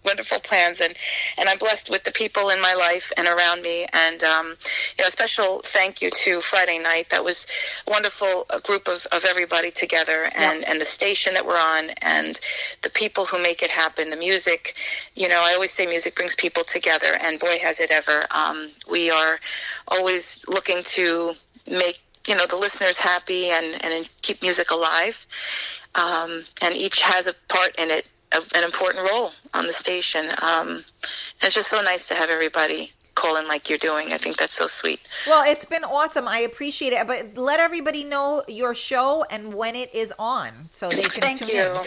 wonderful plans, and I'm blessed with the people in my life and around me. And a special thank you to Friday night. That was a wonderful group of everybody together, and the station that we're on, and the people who make it happen. The music, I always say music brings people together, and boy has it ever. We are always looking to make, the listeners happy and keep music alive. And each has a part in it, an important role on the station. It's just so nice to have everybody calling like you're doing. I think that's so sweet. Well, it's been awesome. I appreciate it. But let everybody know your show and when it is on so they can tune in.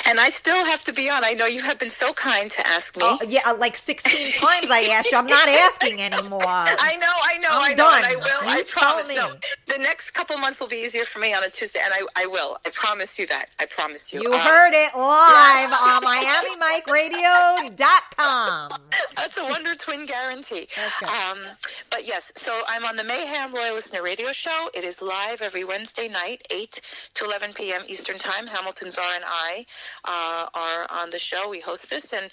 And I still have to be on. I know you have been so kind to ask me. Oh, yeah, 16 times I asked you. I'm not asking anymore. I know. I'm done. And I will. You I promise. me. No, the next couple months will be easier for me on a Tuesday, and I will. I promise you that. I promise you. You heard it live on MiamiMikeRadio.com. That's a Wonder Twin guarantee. But yes, so I'm on the Mayhem Loyal Listener Radio Show. It is live every Wednesday night, 8 to 11 p.m. Eastern Time. Hamilton Czar and I are on the show. We host this, and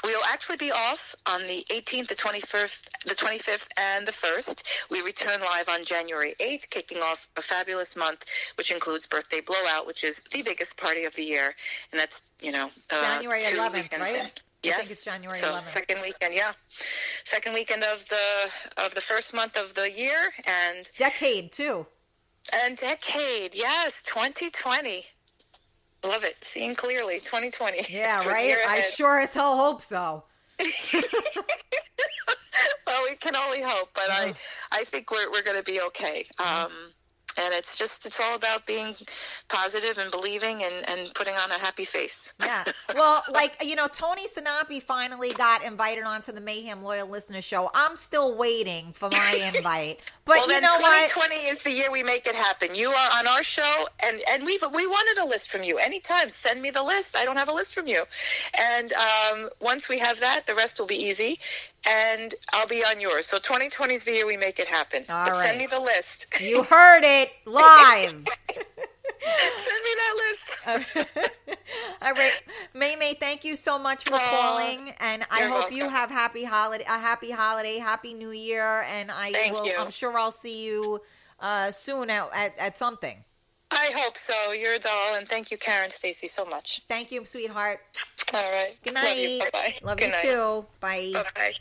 we'll actually be off on the 18th, the 25th, and the 1st. We return live on January 8th, kicking off a fabulous month, which includes Birthday Blowout, which is the biggest party of the year, and that's January 11th, right? Yes. I think it's January 11th. So second weekend, second weekend of the first month of the year, and decade too. And decade, yes, 2020. Love it. Seeing clearly, 2020. Yeah, right? I sure as hell hope so. Well, we can only hope, but I think we're going to be okay. And it's all about being positive and believing and putting on a happy face. Yeah. Well, Tony Sinapi finally got invited onto the Mayhem Loyal Listener Show. I'm still waiting for my invite. But well, you know what? 2020 is the year we make it happen. You are on our show, and we wanted a list from you. Anytime, send me the list. I don't have a list from you. And once we have that, the rest will be easy. And I'll be on yours. So 2020 is the year we make it happen. All right. Send me the list. You heard it live. Send me that list. All right. May, thank you so much for calling. And I hope welcome. you have a happy holiday, happy New Year. And Thank you. I'm sure I'll see you soon at something. I hope so. You're a doll, and thank you, Karen Stacy, so much. Thank you, sweetheart. All right. Good night. Love you. Bye-bye. Love Good you night. too. Bye. Bye-bye.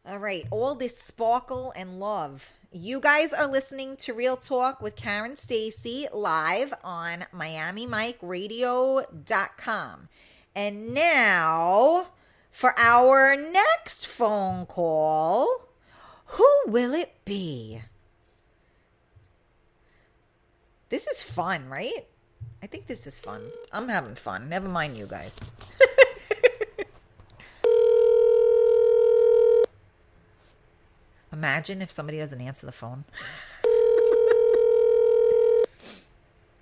All right. All this sparkle and love. You guys are listening to Real Talk with Karen Stacy live on MiamiMikeRadio.com. And now for our next phone call, who will it be? This is fun, right? I think this is fun. I'm having fun. Never mind you guys. Imagine if somebody doesn't answer the phone.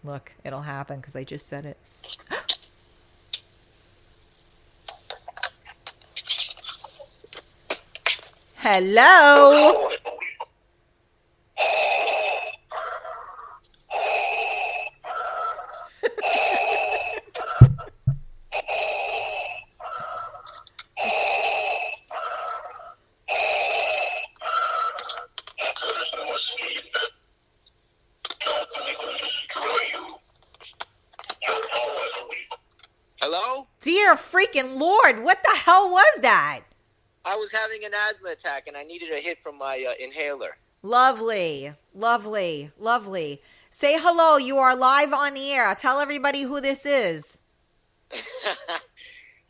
Look, it'll happen because I just said it. Hello. Hello? Dear freaking Lord, what the hell was that? I was having an asthma attack and I needed a hit from my inhaler. Lovely, lovely, lovely. Say hello. You are live on the air. Tell everybody who this is.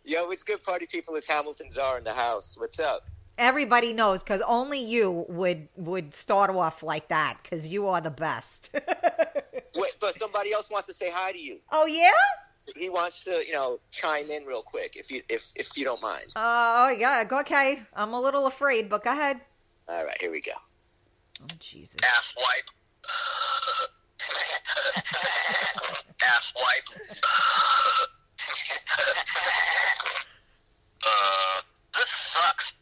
Yo, it's good, party people. It's Hamilton Czar in the house. What's up? Everybody knows because only you would start off like that because you are the best. Wait, but somebody else wants to say hi to you. Oh, yeah? He wants to, chime in real quick if you don't mind. Oh, yeah. Okay. I'm a little afraid, but go ahead. All right, here we go. Oh, Jesus. Ass wipe. Ass wipe. This sucks.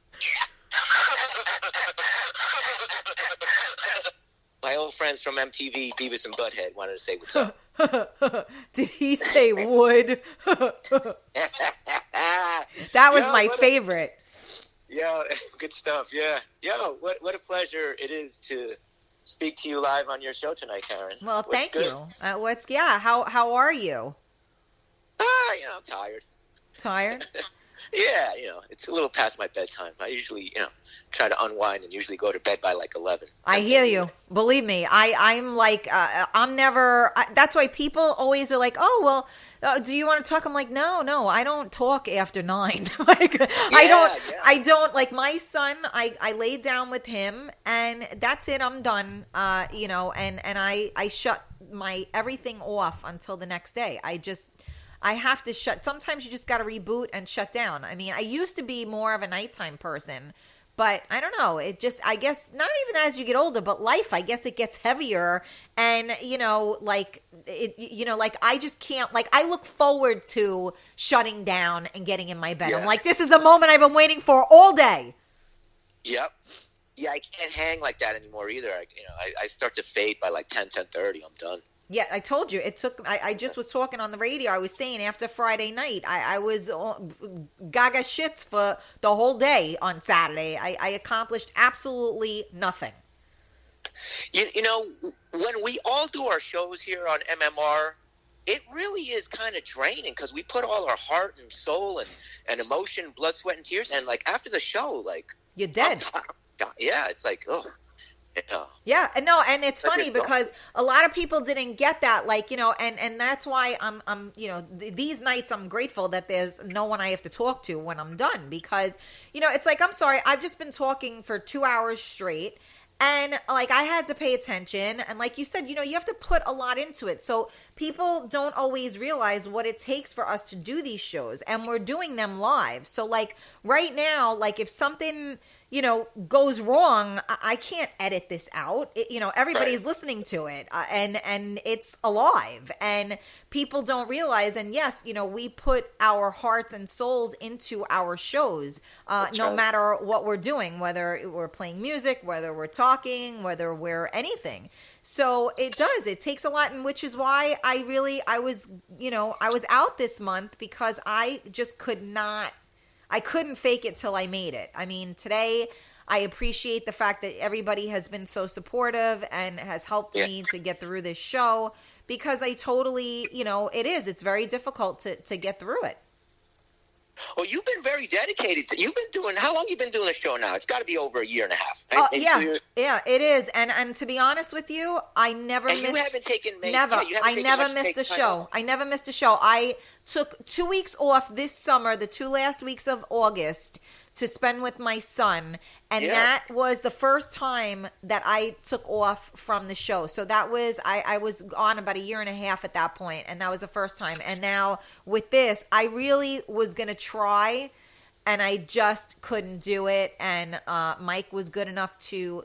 My old friends from MTV, Beavis and Butthead, wanted to say what's up. Did he say wood? That was my favorite. Yo, good stuff. Yeah. Yo, what a pleasure it is to speak to you live on your show tonight, Karen. Well, What's thank good? you. How are you? I'm tired. Tired? Yeah, it's a little past my bedtime. I usually, try to unwind and usually go to bed by like 11. I hear you. Believe me, I'm like, I'm never, that's why people always are like, oh, well, do you want to talk? I'm like, no, I don't talk after 9. I don't, like my son, I lay down with him and that's it. I'm done. And I shut my everything off until the next day. I have to sometimes you just got to reboot and shut down. I mean, I used to be more of a nighttime person, but I don't know. It just, I guess, not even as you get older, but life, I guess it gets heavier. And, like I just can't, like, I look forward to shutting down and getting in my bed. Yeah. I'm like, this is the moment I've been waiting for all day. Yep. Yeah, I can't hang like that anymore either. I start to fade by like 10:30. I'm done. Yeah, I told you. It took. I just was talking on the radio. I was saying after Friday night, I was gaga shits for the whole day on Saturday. I accomplished absolutely nothing. When we all do our shows here on MMR, it really is kind of draining because we put all our heart and soul and emotion, blood, sweat, and tears. And like after the show, like you're dead. Yeah, it's like, oh. Yeah, no, and it's funny because a lot of people didn't get that, like, and that's why I'm these nights I'm grateful that there's no one I have to talk to when I'm done because, it's like, I'm sorry, I've just been talking for 2 hours straight and like I had to pay attention and like you said, you have to put a lot into it. So people don't always realize what it takes for us to do these shows and we're doing them live. So like right now, like if something goes wrong, I can't edit this out. Everybody's right. listening to it and it's alive and people don't realize. And yes, we put our hearts and souls into our shows, no matter what we're doing, whether we're playing music, whether we're talking, whether we're anything. So it takes a lot. And which is why I was out this month because I just couldn't fake it till I made it. I mean, today I appreciate the fact that everybody has been so supportive and has helped me to get through this show, because I totally, it's very difficult to get through it. Well, you've been very dedicated. How long you been doing the show now? It's got to be over a year and a half. Right? Yeah, it is. And to be honest with you, I never missed. You haven't taken I never missed a show. I never missed a show. I took 2 weeks off this summer, the 2 last weeks of August, to spend with my son, and that was the first time that I took off from the show. So that was I was on about a year and a half at that point, and that was the first time. And now with this, I really was gonna try, and I just couldn't do it. And Mike was good enough to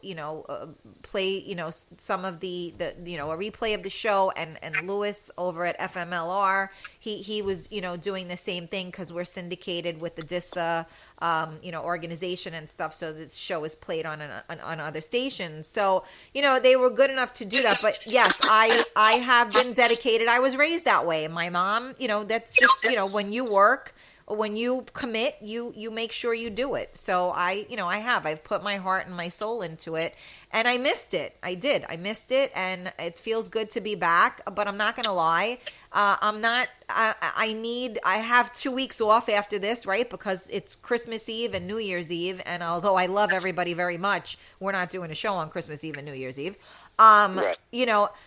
play some of the a replay of the show, and Lewis over at FMLR, he was doing the same thing, because we're syndicated with the DISA organization and stuff, so this show is played on other stations. So they were good enough to do that. But yes, I have been dedicated. I was raised that way. My mom, that's just when you work, when you commit, you make sure you do it. So I've put my heart and my soul into it, and I missed it. I missed it, and it feels good to be back. But I'm not gonna lie, I have 2 weeks off after this, right? Because it's Christmas Eve and New Year's Eve, and although I love everybody very much, we're not doing a show on Christmas Eve and New Year's Eve. Right.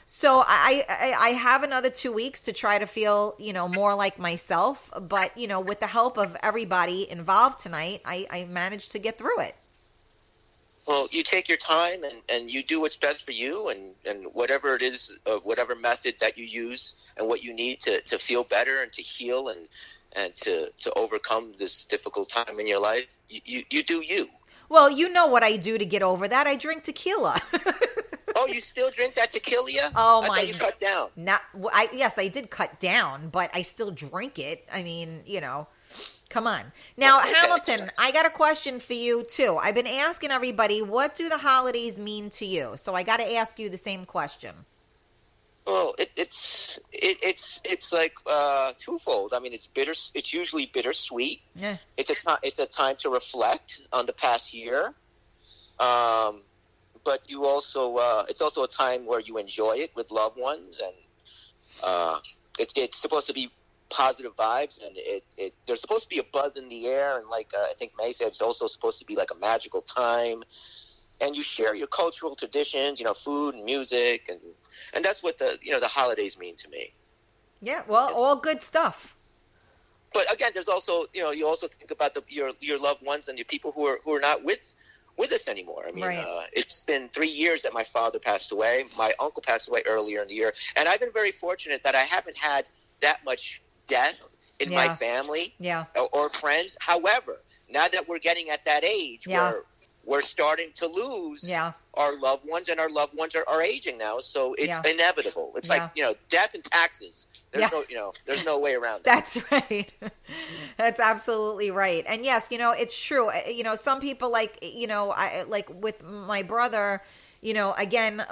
So I have another 2 weeks to try to feel, more like myself. But, with the help of everybody involved tonight, I managed to get through it. Well, you take your time and you do what's best for you, and whatever it is, whatever method that you use and what you need to feel better and to heal and to overcome this difficult time in your life, you do you. Well, you know what I do to get over that. I drink tequila. Oh, you still drink that tequila? Oh, I thought you cut down. Yes, I did cut down, but I still drink it. I mean, come on. Now, okay. Hamilton, I got a question for you, too. I've been asking everybody, what do the holidays mean to you? So I got to ask you the same question. Well, it's like twofold. I mean, it's bitter. It's usually bittersweet. Yeah. It's a time to reflect on the past year. But you also it's also a time where you enjoy it with loved ones, and it's supposed to be positive vibes, and there's supposed to be a buzz in the air, and like I think May said, it's also supposed to be like a magical time, and you share your cultural traditions, food and music, and that's what the holidays mean to me. Yeah, well, all good stuff. But again, there's also you also think about your loved ones and your people who are not with us anymore. I mean, right. It's been 3 years that my father passed away. My uncle passed away earlier in the year, and I've been very fortunate that I haven't had that much death in my family or friends. However, now that we're getting at that age where we're starting to lose our loved ones, and our loved ones are aging now, so it's inevitable. It's like death and taxes. There's no way around it. That's right. That's absolutely right. And yes, it's true. Some people I like with my brother. Again,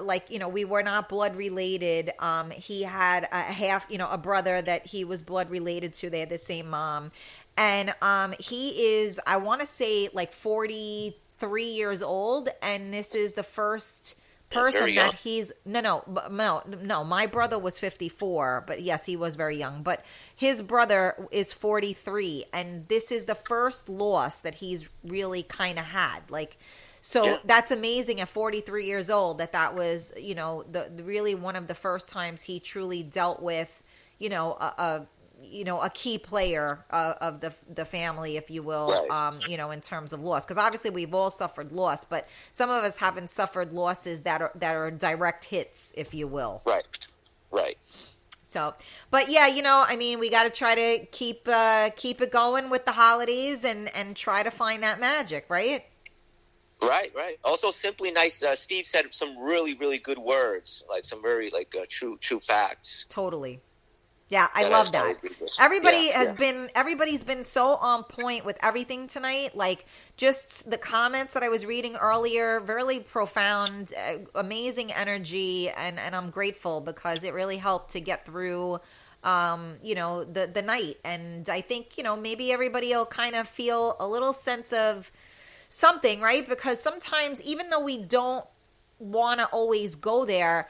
we were not blood related. He had a brother that he was blood related to. They had the same mom, and he is, I want to say, like 43 years old, and this is the first person that he's no. My brother was 54, but yes, he was very young. But his brother is 43, and this is the first loss that he's really kind of had. So that's amazing at 43 years old that was, the really one of the first times he truly dealt with, a key player of the family, if you will, right. In terms of loss. Because obviously we've all suffered loss, but some of us haven't suffered losses that are direct hits, if you will. Right. So, but yeah, we got to try to keep it going with the holidays and try to find that magic, right? Right. Also, simply nice. Steve said some really, really good words, like some very true facts. Totally. Yeah, I love that. Everybody's been so on point with everything tonight. Like just the comments that I was reading earlier, really profound, amazing energy, and I'm grateful because it really helped to get through the night. And I think, maybe everybody will kind of feel a little sense of something, right? Because sometimes, even though we don't want to always go there,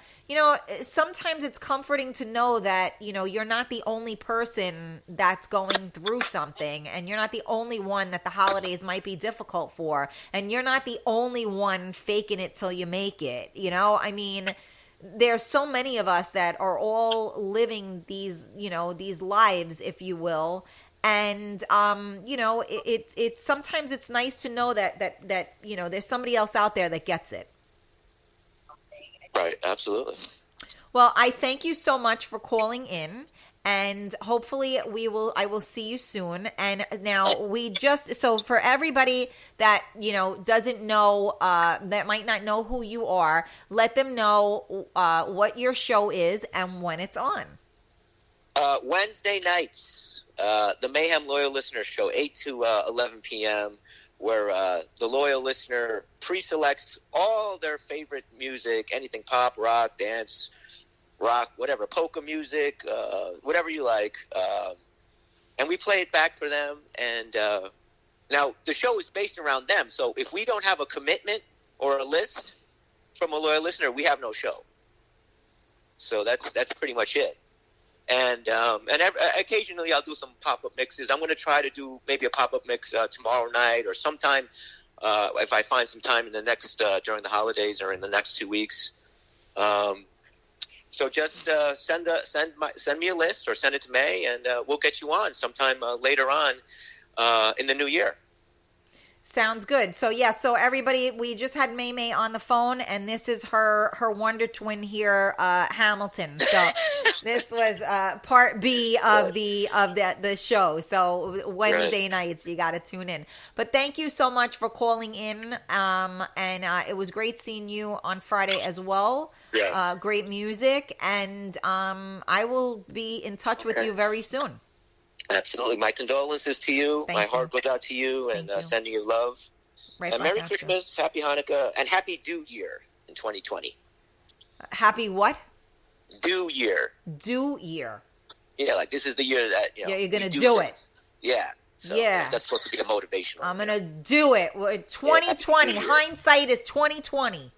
sometimes it's comforting to know that, you're not the only person that's going through something, and you're not the only one that the holidays might be difficult for, and you're not the only one faking it till you make it. I mean, there's so many of us that are all living these lives, if you will. And, it's sometimes it's nice to know that there's somebody else out there that gets it. Right, absolutely. Well, I thank you so much for calling in, and hopefully I will see you soon. And now so for everybody that, doesn't know, that might not know who you are, let them know what your show is and when it's on. Wednesday nights, the Mayhem Loyal Listener Show, 8 to 11 p.m., where the loyal listener pre-selects all their favorite music, anything pop, rock, dance, rock, whatever, polka music, whatever you like. And we play it back for them. And now the show is based around them. So if we don't have a commitment or a list from a loyal listener, we have no show. So that's pretty much it. And occasionally I'll do some pop-up mixes. I'm going to try to do maybe a pop-up mix tomorrow night or sometime if I find some time in the next during the holidays or in the next 2 weeks. So just send me a list or send it to May, and we'll get you on sometime later on in the new year. Sounds good. So so everybody, we just had May on the phone, and this is her wonder twin here, Hamilton. So this was part B of the show. So Wednesday nights, you got to tune in. But thank you so much for calling in, and it was great seeing you on Friday as well. Yes. Great music, and I will be in touch with you very soon. Absolutely. My condolences to you. My heart goes out to you, and sending you love. Right. And Merry Christmas, Happy Hanukkah, and Happy Due Year in 2020. Happy what? Due Year. Due Year. Yeah, like this is the year that you're going to do it. Yeah. So that's supposed to be a motivational. I'm going to do it. 2020. Hindsight is 2020.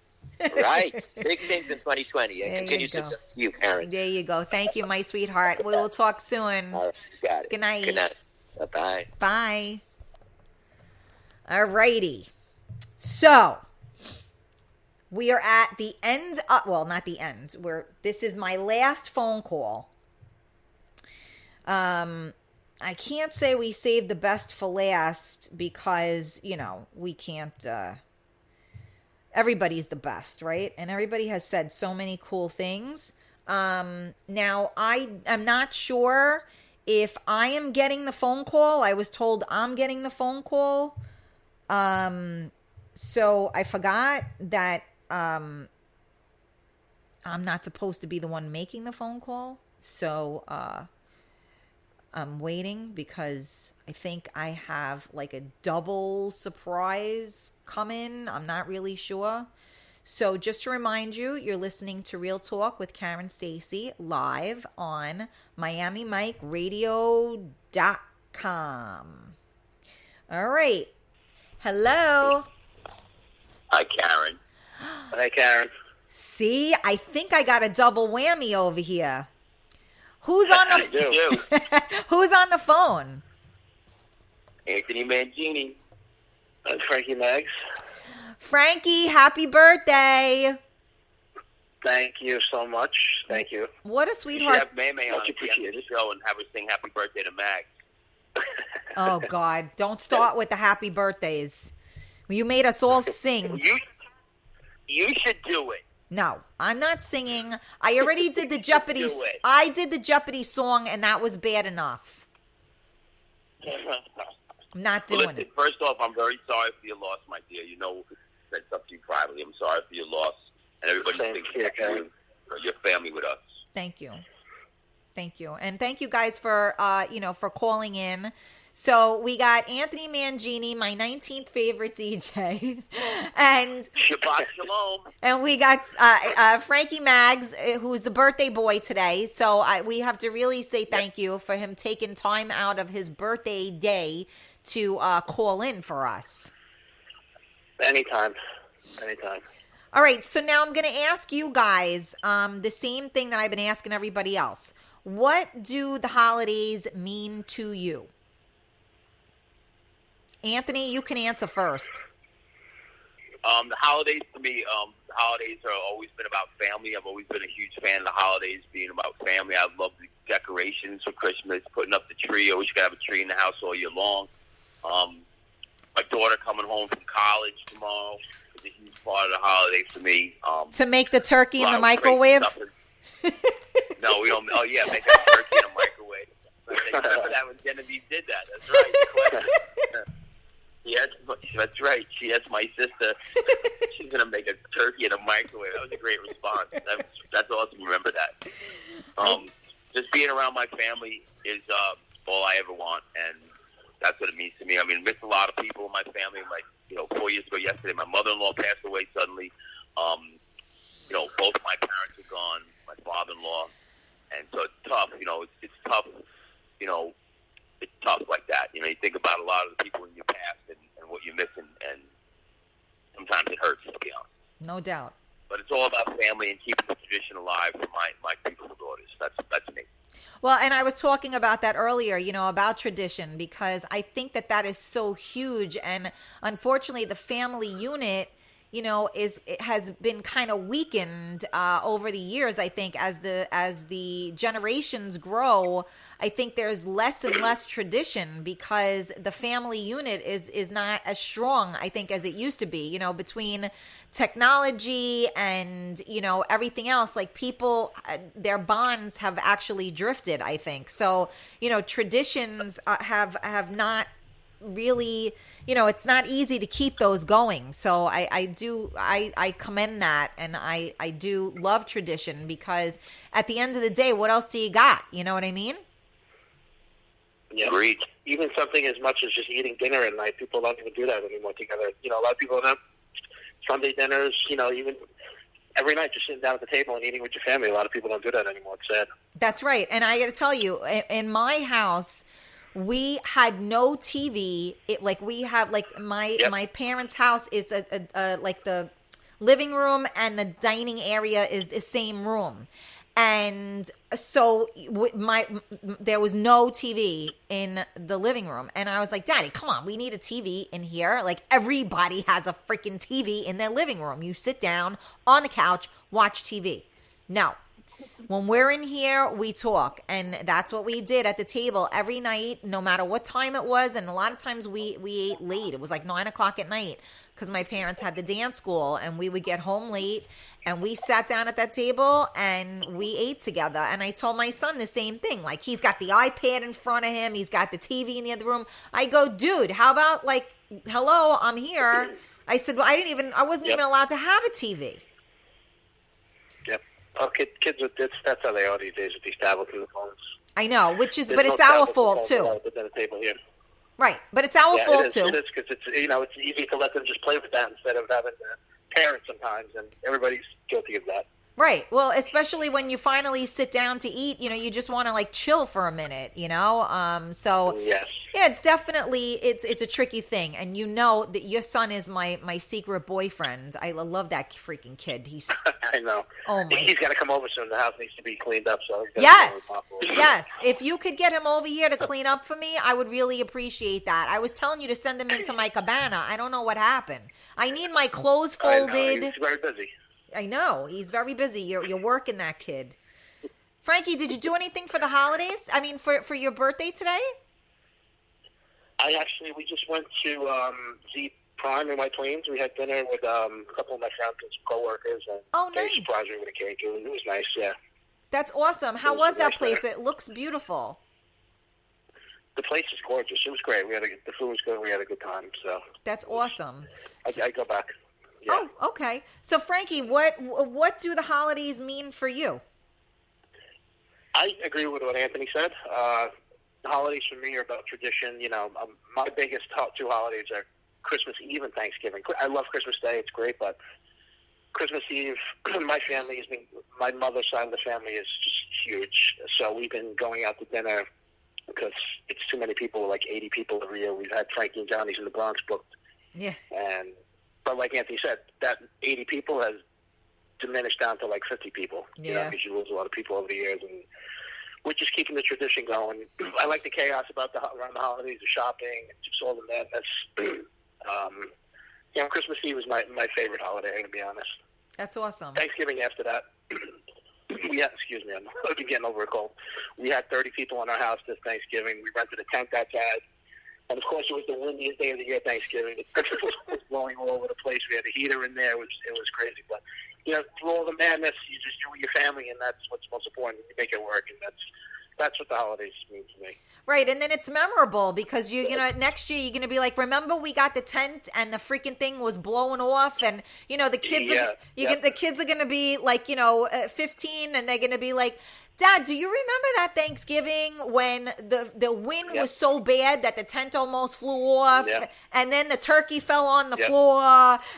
Right. Big things in 2020. And continued success to you, Karen. There you go. Thank you, my sweetheart. We will talk soon. All right, got it. Good night. Good night. Bye-bye. Bye. All righty. So, we are at the end. Well, not the end. This is my last phone call. I can't say we saved the best for last because, we can't... everybody's the best, right? And everybody has said so many cool things. Now, I am not sure if I am getting the phone call. I was told I'm getting the phone call. So I forgot that I'm not supposed to be the one making the phone call. So I'm waiting because I think I have like a double surprise come in. I'm not really sure. So just to remind you, you're listening to Real Talk with Karen Stacy live on MiamiMikeRadio.com. All right. Hello. Hi, Karen. Hi, Karen. See, I think I got a double whammy over here. Who's on the Who's on the phone? Anthony Mangini. Frankie Mags. Frankie, happy birthday. Thank you so much. Thank you. What a sweetheart. You should have May on the show and have her sing happy birthday to Mags. Oh, God. Don't start with the happy birthdays. You made us all sing. You should do it. No, I'm not singing. I already did the Jeopardy. I did the Jeopardy song, and that was bad enough. I'm not doing it. First off, I'm very sorry for your loss, my dear. Said something to you privately. I'm sorry for your loss, and everybody thinks you or your family with us. Thank you, and thank you guys for for calling in. So we got Anthony Mangini, my 19th favorite DJ, and Shabbat Shalom. And we got Frankie Mags, who's the birthday boy today. So we have to really say thank you for him taking time out of his birthday day to call in for us. Anytime. All right, so now I'm going to ask you guys the same thing that I've been asking everybody else. What do the holidays mean to you? Anthony, you can answer first. The holidays to me, the holidays have always been about family. I've always been a huge fan of the holidays being about family. I love the decorations for Christmas, putting up the tree. I always got to have a tree in the house all year long. My daughter coming home from college tomorrow is a huge part of the holiday for me. To make the turkey in the microwave? No, we don't. Oh, yeah, make a turkey in a microwave. Remember that when Genevieve did that. That's right. Yes, that's right. That's my sister. She's going to make a turkey in a microwave. That was a great response. That's awesome. Remember that. Just being around my family is all I ever want, and that's what it means to me. I mean, I miss a lot of people in my family. Like, 4 years ago yesterday, my mother-in-law passed away suddenly. Both my parents are gone, my father-in-law, and so it's tough. It's tough. It's tough like that. You think about a lot of the people in your past and what you're missing, and sometimes it hurts, to be honest. No doubt. But it's all about family and keeping the tradition alive for my beautiful daughters. That's me. Well, and I was talking about that earlier, about tradition, because I think that is so huge. And unfortunately, the family unit, has been kind of weakened over the years. I think as the generations grow, I think there's less and less tradition because the family unit is not as strong, I think, as it used to be. Between technology and everything else, like people, their bonds have actually drifted, I think. So traditions have not really, it's not easy to keep those going. So I commend that, and I do love tradition, because at the end of the day, what else do you got? You know what I mean? Yeah. Agreed. Even something as much as just eating dinner at night, people don't even do that anymore together. A lot of people have Sunday dinners, even every night just sitting down at the table and eating with your family. A lot of people don't do that anymore. It's sad. That's right. And I got to tell you, in my house, we had no TV. My parents' house is like the living room and the dining area is the same room. And so there was no TV in the living room. And I was like, Daddy, come on, we need a TV in here. Like, everybody has a freaking TV in their living room. You sit down on the couch, watch TV. No. When we're in here, we talk. And that's what we did at the table every night, no matter what time it was. And a lot of times we ate late. It was like 9 o'clock at night because my parents had the dance school, and we would get home late. And we sat down at that table and we ate together. And I told my son the same thing. Like, he's got the iPad in front of him. He's got the TV in the other room. I go, dude, how about, like, hello, I'm here. I said, well, I wasn't even allowed to have a TV. Yep. Oh, kids, that's how they are these days with these tablets and the phones. I know, but it's our fault, too. Right, but it's our fault, too. It is, because it's easy to let them just play with that instead of having parents sometimes, and everybody's guilty of that. Right. Well, especially when you finally sit down to eat, you just want to like chill for a minute, So yes. Yeah, it's definitely it's a tricky thing, and that your son is my secret boyfriend. I love that freaking kid. He's I know. Oh my! He's got to come over soon. The house needs to be cleaned up. So yes. If you could get him over here to clean up for me, I would really appreciate that. I was telling you to send him into my cabana. I don't know what happened. I need my clothes folded. I know. He's very busy. I know. He's very busy. You're working that kid. Frankie, did you do anything for the holidays? I mean, for your birthday today? We just went to Z Prime in White Plains. We had dinner with a couple of my friends and some coworkers, and they surprised me with a cake. It was nice, yeah. That's awesome. How was that place? It looks beautiful. The place is gorgeous. It was great. The food was good. We had a good time. So that's awesome. I go back. Yeah. Oh, okay. So, Frankie, what do the holidays mean for you? I agree with what Anthony said. The holidays for me are about tradition. My biggest two holidays are Christmas Eve and Thanksgiving. I love Christmas Day. It's great, but Christmas Eve, my mother's side of the family is just huge. So we've been going out to dinner because it's too many people, like 80 people every year. We've had Frankie and Johnny's in the Bronx booked. Yeah. But but like Anthony said, that 80 people has diminished down to like 50 people. Yeah. You know, because you lose a lot of people over the years, and we're just keeping the tradition going. I like the chaos about around the holidays, the shopping, just all the madness. Christmas Eve is my favorite holiday, to be honest. That's awesome. Thanksgiving after that. Excuse me, I'm getting over a cold. We had 30 people in our house this Thanksgiving. We rented a tent outside. And, of course, it was the windiest day of the year, Thanksgiving. The was blowing all over the place. We had a heater in there. It was crazy. But, through all the madness, you with your family, and that's what's most important. You make it work, and that's what the holidays mean to me. Right, and then it's memorable because next year you're going to be like, remember we got the tent and the freaking thing was blowing off, and the kids the kids are going to be like 15, and they're going to be like, Dad, do you remember that Thanksgiving when the wind was so bad that the tent almost flew off, and then the turkey fell on the floor,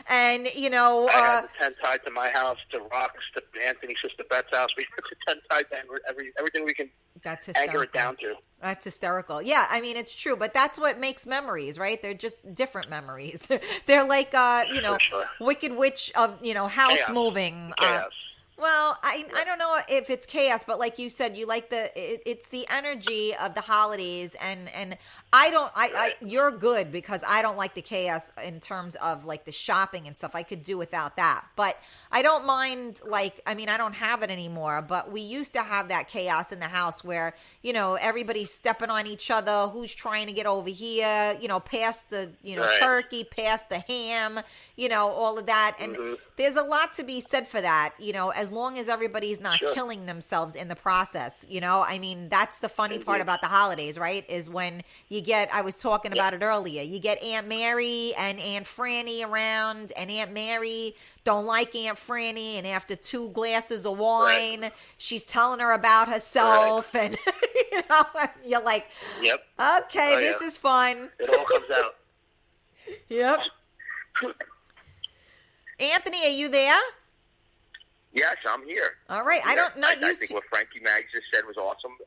and I had the tent tied to my house, to rocks, to Anthony's sister Beth's house. We had the tent tied to everything we can anchor it down to. That's hysterical. Yeah, I mean, it's true, but that's what makes memories, right? They're just different memories. They're like, Wicked Witch of, house chaos. moving. Chaos. Well, I don't know if it's chaos, but like you said, you like it's the energy of the holidays, and you're good because I don't like the chaos in terms of like the shopping and stuff. I could do without that, but I don't mind I don't have it anymore, but we used to have that chaos in the house where, everybody's stepping on each other, who's trying to get over here, past the, turkey, past the ham, all of that. And there's a lot to be said for that, as long as everybody's not killing themselves in the process, that's the funny part about the holidays, right? Is when you get, I was talking about it earlier, you get Aunt Mary and Aunt Franny around, and Aunt Mary don't like Aunt Franny, and after 2 glasses of wine, she's telling her about herself, and you're like, okay, this is fun. It all comes out. Yep. Anthony, are you there? Yes, I'm here. All right. I think what Frankie Mag just said was awesome.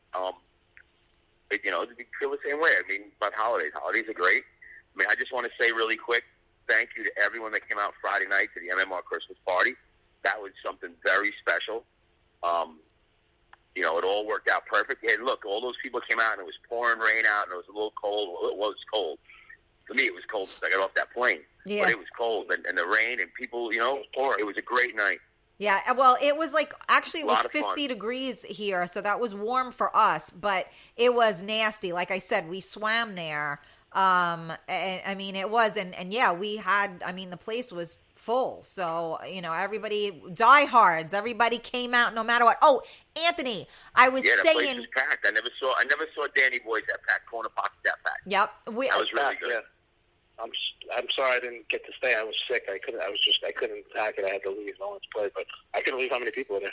We feel the same way. I mean, about holidays. Holidays are great. I mean, I just want to say really quick, thank you to everyone that came out Friday night to the MMR Christmas party. That was something very special. It all worked out perfect. And look, all those people came out, and it was pouring rain out, and it was a little cold. Well, it was cold. For me, it was cold since I got off that plane. Yeah. But it was cold, and the rain, and people, it was a great night. Yeah, well, it was it was 50 degrees here, so that was warm for us, but it was nasty. Like I said, we swam there. It was, and yeah, we had, the place was full. So, everybody, diehards, everybody came out no matter what. Oh, Anthony, I was saying. Yeah, the place was packed. I never saw Danny Boy's that packed, Corner Pox that packed. Yep. That was really good. Yeah. I'm sorry I didn't get to stay. I was sick. I couldn't pack it. I had to leave. No one's played, but I couldn't believe how many people were there.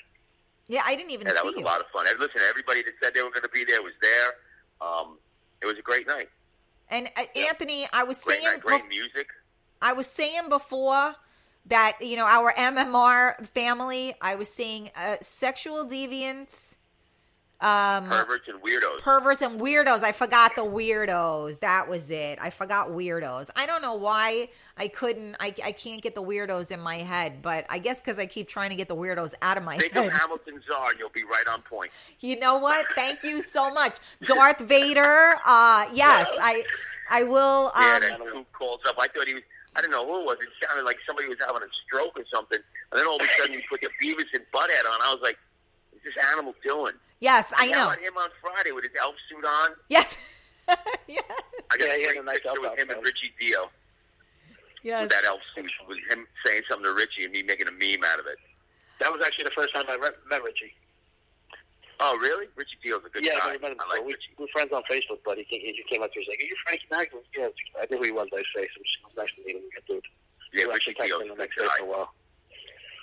Yeah, I didn't even see you. That was a lot of fun. And listen, everybody that said they were going to be there was there. It was a great night. And Anthony, I was saying, great music. I was saying before that our MMR family. I was saying sexual deviants. Perverts and weirdos. I forgot the weirdos. That was it. I forgot weirdos. I don't know why I can't get the weirdos in my head, but I guess because I keep trying to get the weirdos out of my head. Think of Hamilton Czar and you'll be right on point. You know what? Thank you so much. Darth Vader. Yes, I will. Yeah, that Coop calls up. I thought he was, I don't know who it was. It sounded like somebody was having a stroke or something. And then all of a sudden you put the Beavis and Butthead on. I was like, what's this animal doing? Yes, I know. I saw him on Friday with his elf suit on. Yes. Yeah. I got a great picture with him and Richie Dio. Yes. With that elf suit, with him saying something to Richie and me making a meme out of it. That was actually the first time I met Richie. Oh, really? Richie Dio's a good guy. Yeah, I like Richie. We're friends on Facebook, but he came up to us like, "Are you Frankie Magdalene?" Yeah, I knew who he was by his face. It was nice to meet him. Dude. Yeah, Richie Dio's a good guy. For a while.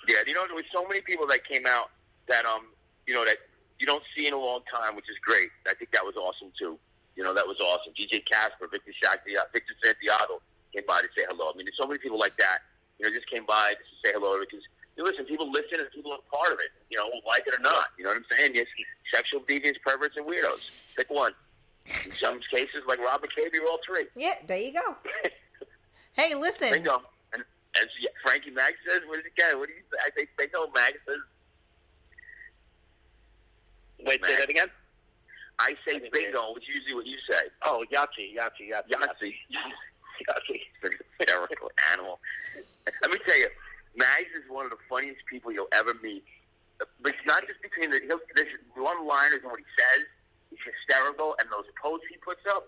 Yeah, there was so many people that came out that that you don't see in a long time, which is great. I think that was awesome too. That was awesome. DJ Casper, Victor Santiago came by to say hello. I mean, there's so many people like that. Just came by to say hello because listen, people listen and people are part of it. Like it or not. You know what I'm saying? Yes, sexual deviants, perverts, and weirdos. Pick one. In some cases, like Rob McCabe, you're all three. Yeah, there you go. Hey, listen. Bingo. And Frankie Mac says? What is it, guy? What do you say? I think they know Mac says. Wait, say that again? I say bingo, which is usually what you say. Oh, Yahtzee. Yahtzee. Hysterical animal. Let me tell you, Mags is one of the funniest people you'll ever meet. But it's not just between there's one-liners and what he says. He's hysterical, and those posts he puts up.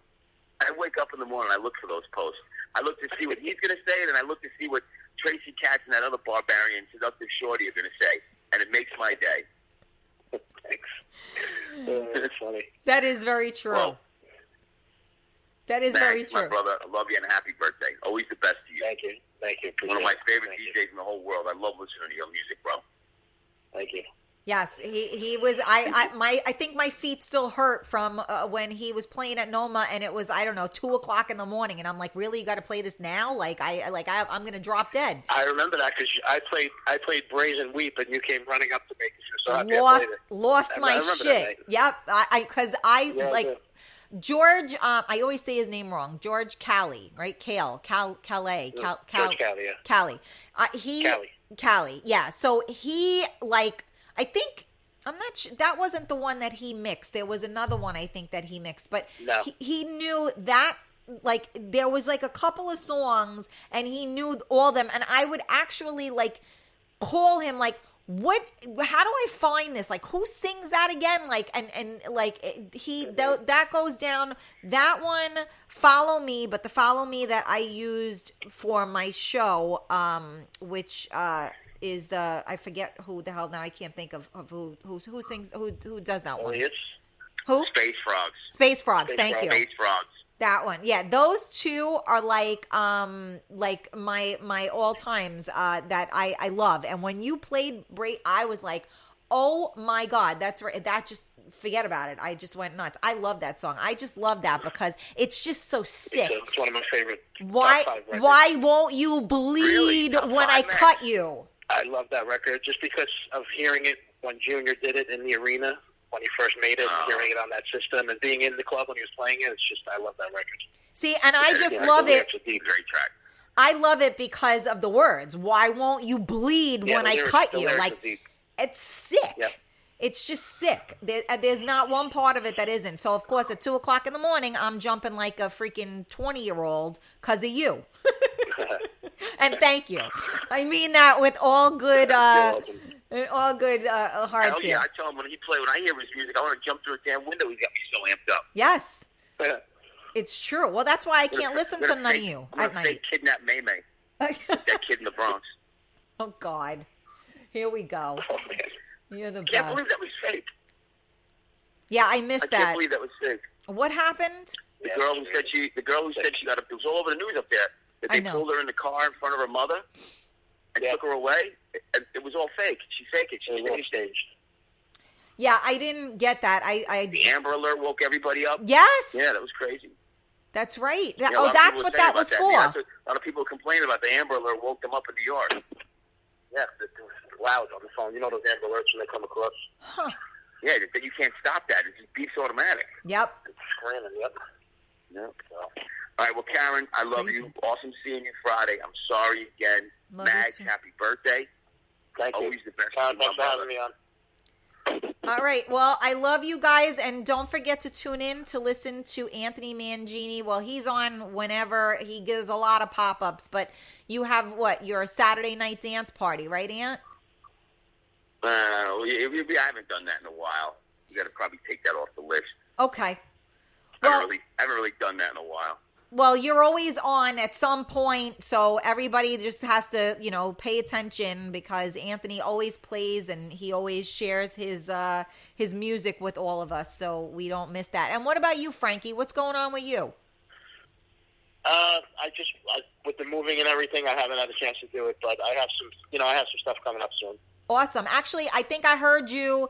I wake up in the morning, I look for those posts. I look to see what he's going to say, and then I look to see what Tracy Katz and that other barbarian, Seductive Shorty, are going to say. And it makes my day. Thanks. That's funny. That is very true. Well, that is Max, very true. My brother, I love you and happy birthday. Always the best to you. Thank you. One of my favorite DJs in the whole world. I love listening to your music, bro. Thank you. Yes, he was. I think my feet still hurt from when he was playing at Noma, and it was 2:00 in the morning, and I'm like, really, you got to play this now? I'm gonna drop dead. I remember that because I played Brazen Weep, and you came running up to make me so lost my shit. Yep, because I George. I always say his name wrong. George Callie, right? Calais. George Callie, yeah. Callie. Callie. Yeah. So he I think, I'm not sure, that wasn't the one that he mixed. There was another one I think that he mixed, but no. he knew that, there was a couple of songs and he knew all of them, and I would actually call him how do I find this? Who sings that again? That goes down, that one, Follow Me, but the Follow Me that I used for my show, which, is I forget who the hell now. I can't think of who sings, who does that one. Who? Space Frogs. Space Frogs. Thank you. Space Frogs. That one. Yeah, those two are my all times that I love. And when you played I was like, oh my God, that's right. That just, forget about it. I just went nuts. I love that song. I just love that because it's just so sick. It's one of my favorite. Why won't you bleed when I cut you? I love that record just because of hearing it when Junior did it in the arena, when he first made it, hearing it on that system, and being in the club when he was playing it. It's just, I love that record. See, and I just love it. It's a deep, great track. I love it because of the words. Why won't you bleed when I cut you? It's sick. Yep. It's just sick. There's not one part of it that isn't. So, of course, at 2:00 in the morning, I'm jumping like a freaking 20-year-old because of you. And thank you. I mean that with all good, hearts. Hell yeah, I tell him when I hear his music, I want to jump through a damn window. He's got me so amped up. Yes. It's true. Well, that's why I can't listen to none of you at night. They kidnapped May May. That kid in the Bronx. Oh, God. Here we go. Oh, man. You're the best. I can't believe that was fake. Yeah, I missed that. I can't believe that was fake. What happened? The girl who said she got it was all over the news up there. That they pulled her in the car in front of her mother and took her away. It was all fake. She faked it. She was staged. Yeah, I didn't get that. The Amber Alert woke everybody up. Yes. Yeah, that was crazy. That's right. That's what that was for. Yeah, a lot of people complain about the Amber Alert woke them up in New York. Yeah, it was loud on the phone. You know those Amber Alerts when they come across? Huh. Yeah, that you can't stop that. It just beeps automatic. Yep. It's screaming, yep. So. All right, well, Karen, I love you. Awesome seeing you Friday. I'm sorry again. Mags, happy birthday. Thank you. Always the best. Thanks for having me on. All right. Well, I love you guys, and don't forget to tune in to listen to Anthony Mangini. Well, he's on whenever. He gives a lot of pop-ups, but you have your Saturday night dance party, right, Ant? I haven't done that in a while. You got to probably take that off the list. Okay. Well, I haven't really done that in a while. Well, you're always on at some point, so everybody just has to, pay attention because Anthony always plays and he always shares his music with all of us, so we don't miss that. And what about you, Frankie? What's going on with you? With the moving and everything, I haven't had a chance to do it, but I have some stuff coming up soon. Awesome. Actually, I think I heard you.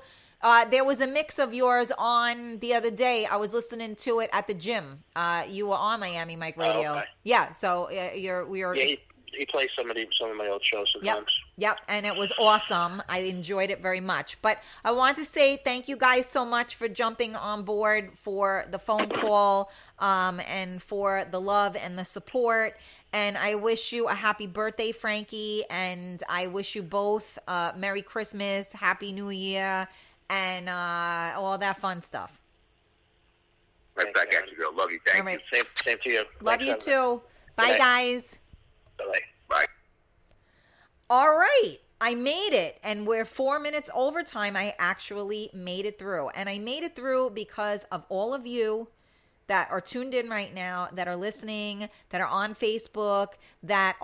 There was a mix of yours on the other day. I was listening to it at the gym. You were on Miami Mike Radio. Oh, okay. Yeah. So we were. Yeah, he plays some of my old shows sometimes. Yep. And it was awesome. I enjoyed it very much. But I want to say thank you guys so much for jumping on board for the phone call, and for the love and the support. And I wish you a happy birthday, Frankie. And I wish you both Merry Christmas, Happy New Year, and all that fun stuff. Right back at you, girl. Love you. Thank you. Same to you. Love you too. Bye, guys. Bye. Bye. All right. I made it, and we're 4 minutes overtime. I actually made it through, and I made it through because of all of you that are tuned in right now, that are listening, that are on Facebook, that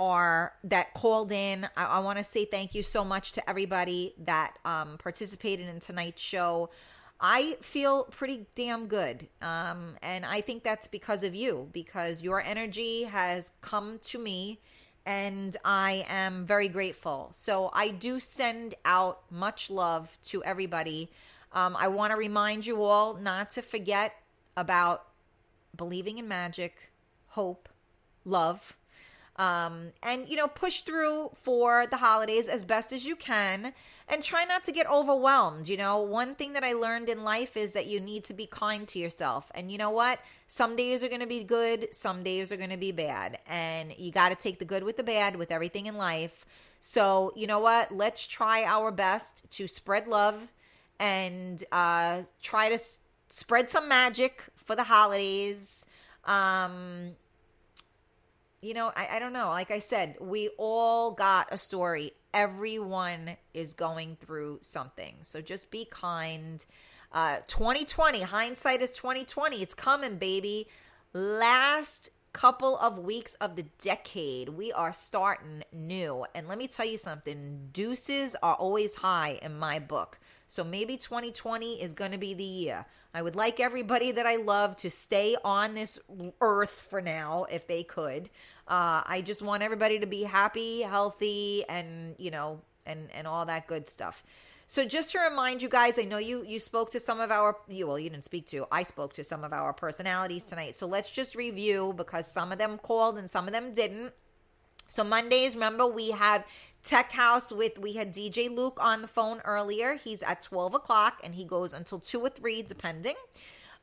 called in. I want to say thank you so much to everybody that participated in tonight's show. I feel pretty damn good, and I think that's because of you, because your energy has come to me, and I am very grateful. So I do send out much love to everybody. I want to remind you all not to forget about believing in magic, hope, love, and, push through for the holidays as best as you can, and try not to get overwhelmed. One thing that I learned in life is that you need to be kind to yourself. And you know what? Some days are going to be good. Some days are going to be bad. And you got to take the good with the bad with everything in life. So you know what? Let's try our best to spread love and try to spread some magic for the holidays. I don't know. Like I said, we all got a story. Everyone is going through something. So just be kind. 2020, hindsight is 2020. It's coming, baby. Last couple of weeks of the decade, we are starting new. And let me tell you something. Deuces are always high in my book. So maybe 2020 is going to be the year. I would like everybody that I love to stay on this earth for now, if they could. I just want everybody to be happy, healthy, and, and all that good stuff. So just to remind you guys, I know you spoke to some of you didn't speak to, I spoke to some of our personalities tonight. So let's just review, because some of them called and some of them didn't. So Mondays, remember, we have Tech House we had DJ Luke on the phone earlier. He's at 12 o'clock and he goes until 2 or 3, depending.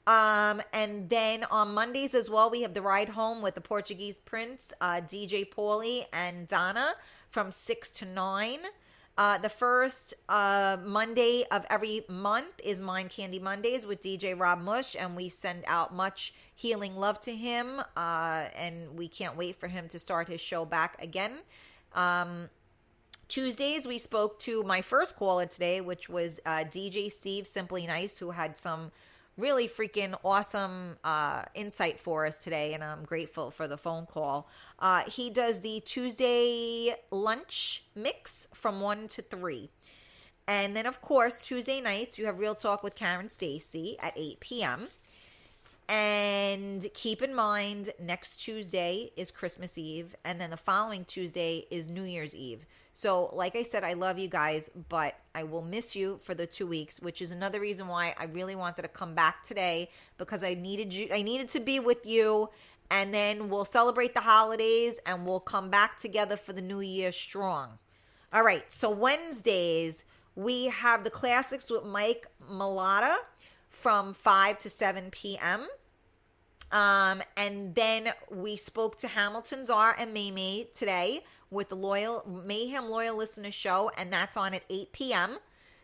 And then on Mondays as well, we have the Ride Home with the Portuguese Prince, DJ Paulie and Donna from 6 to 9. The first Monday of every month is Mind Candy Mondays with DJ Rob Mush, and we send out much healing love to him, and we can't wait for him to start his show back again. Tuesdays, we spoke to my first caller today, which was DJ Steve Simply Nice, who had some really freaking awesome insight for us today, and I'm grateful for the phone call. He does the Tuesday lunch mix from 1 to 3. And then, of course, Tuesday nights, you have Real Talk with Karen Stacy at 8 p.m. And keep in mind, next Tuesday is Christmas Eve, and then the following Tuesday is New Year's Eve. So, like I said, I love you guys, but I will miss you for the 2 weeks, which is another reason why I really wanted to come back today, because I needed to be with you, and then we'll celebrate the holidays, and we'll come back together for the new year strong. All right, so Wednesdays, we have the classics with Mike Malata from 5 to 7 p.m., and then we spoke to Hamilton Czar and Mamie today with the Mayhem Loyal Listener Show, and that's on at 8 p.m.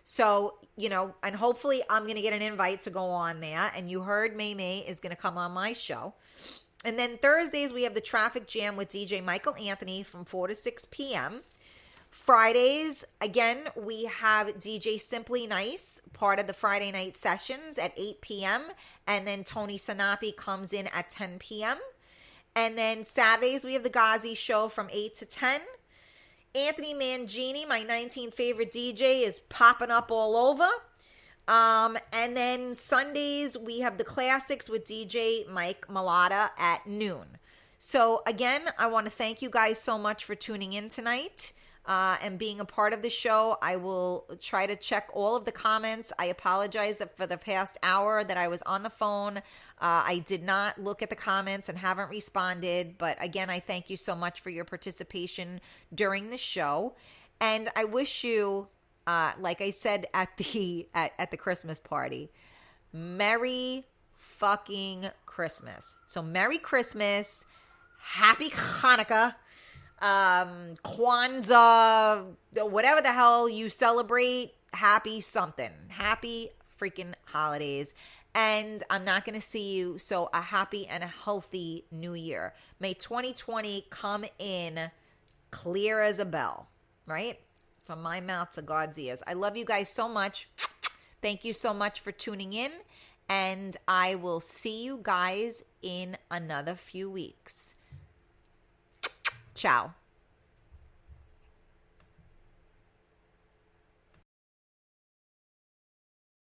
So, and hopefully I'm going to get an invite to go on there, and you heard Mamie is going to come on my show. And then Thursdays, we have the Traffic Jam with DJ Michael Anthony from 4 to 6 p.m. Fridays, again, we have DJ Simply Nice, part of the Friday night sessions at 8 p.m. And then Tony Sanapi comes in at 10 p.m. And then Saturdays, we have the Ghazi Show from 8 to 10. Anthony Mangini, my 19th favorite DJ, is popping up all over. And then Sundays, we have the classics with DJ Mike Malata at noon. So again, I want to thank you guys so much for tuning in tonight. And being a part of the show. I will try to check all of the comments. I apologize that for the past hour that I was on the phone. I did not look at the comments and haven't responded. But again, I thank you so much for your participation during the show. And I wish you, like I said at the Christmas party, Merry fucking Christmas. So Merry Christmas. happy Hanukkah, Kwanzaa, whatever the hell you celebrate. Happy something. Happy freaking holidays. And I'm not going to see you. So a happy and a healthy new year. May 2020 come in clear as a bell, right? From my mouth to God's ears. I love you guys so much. Thank you so much for tuning in. And I will see you guys in another few weeks. Ciao.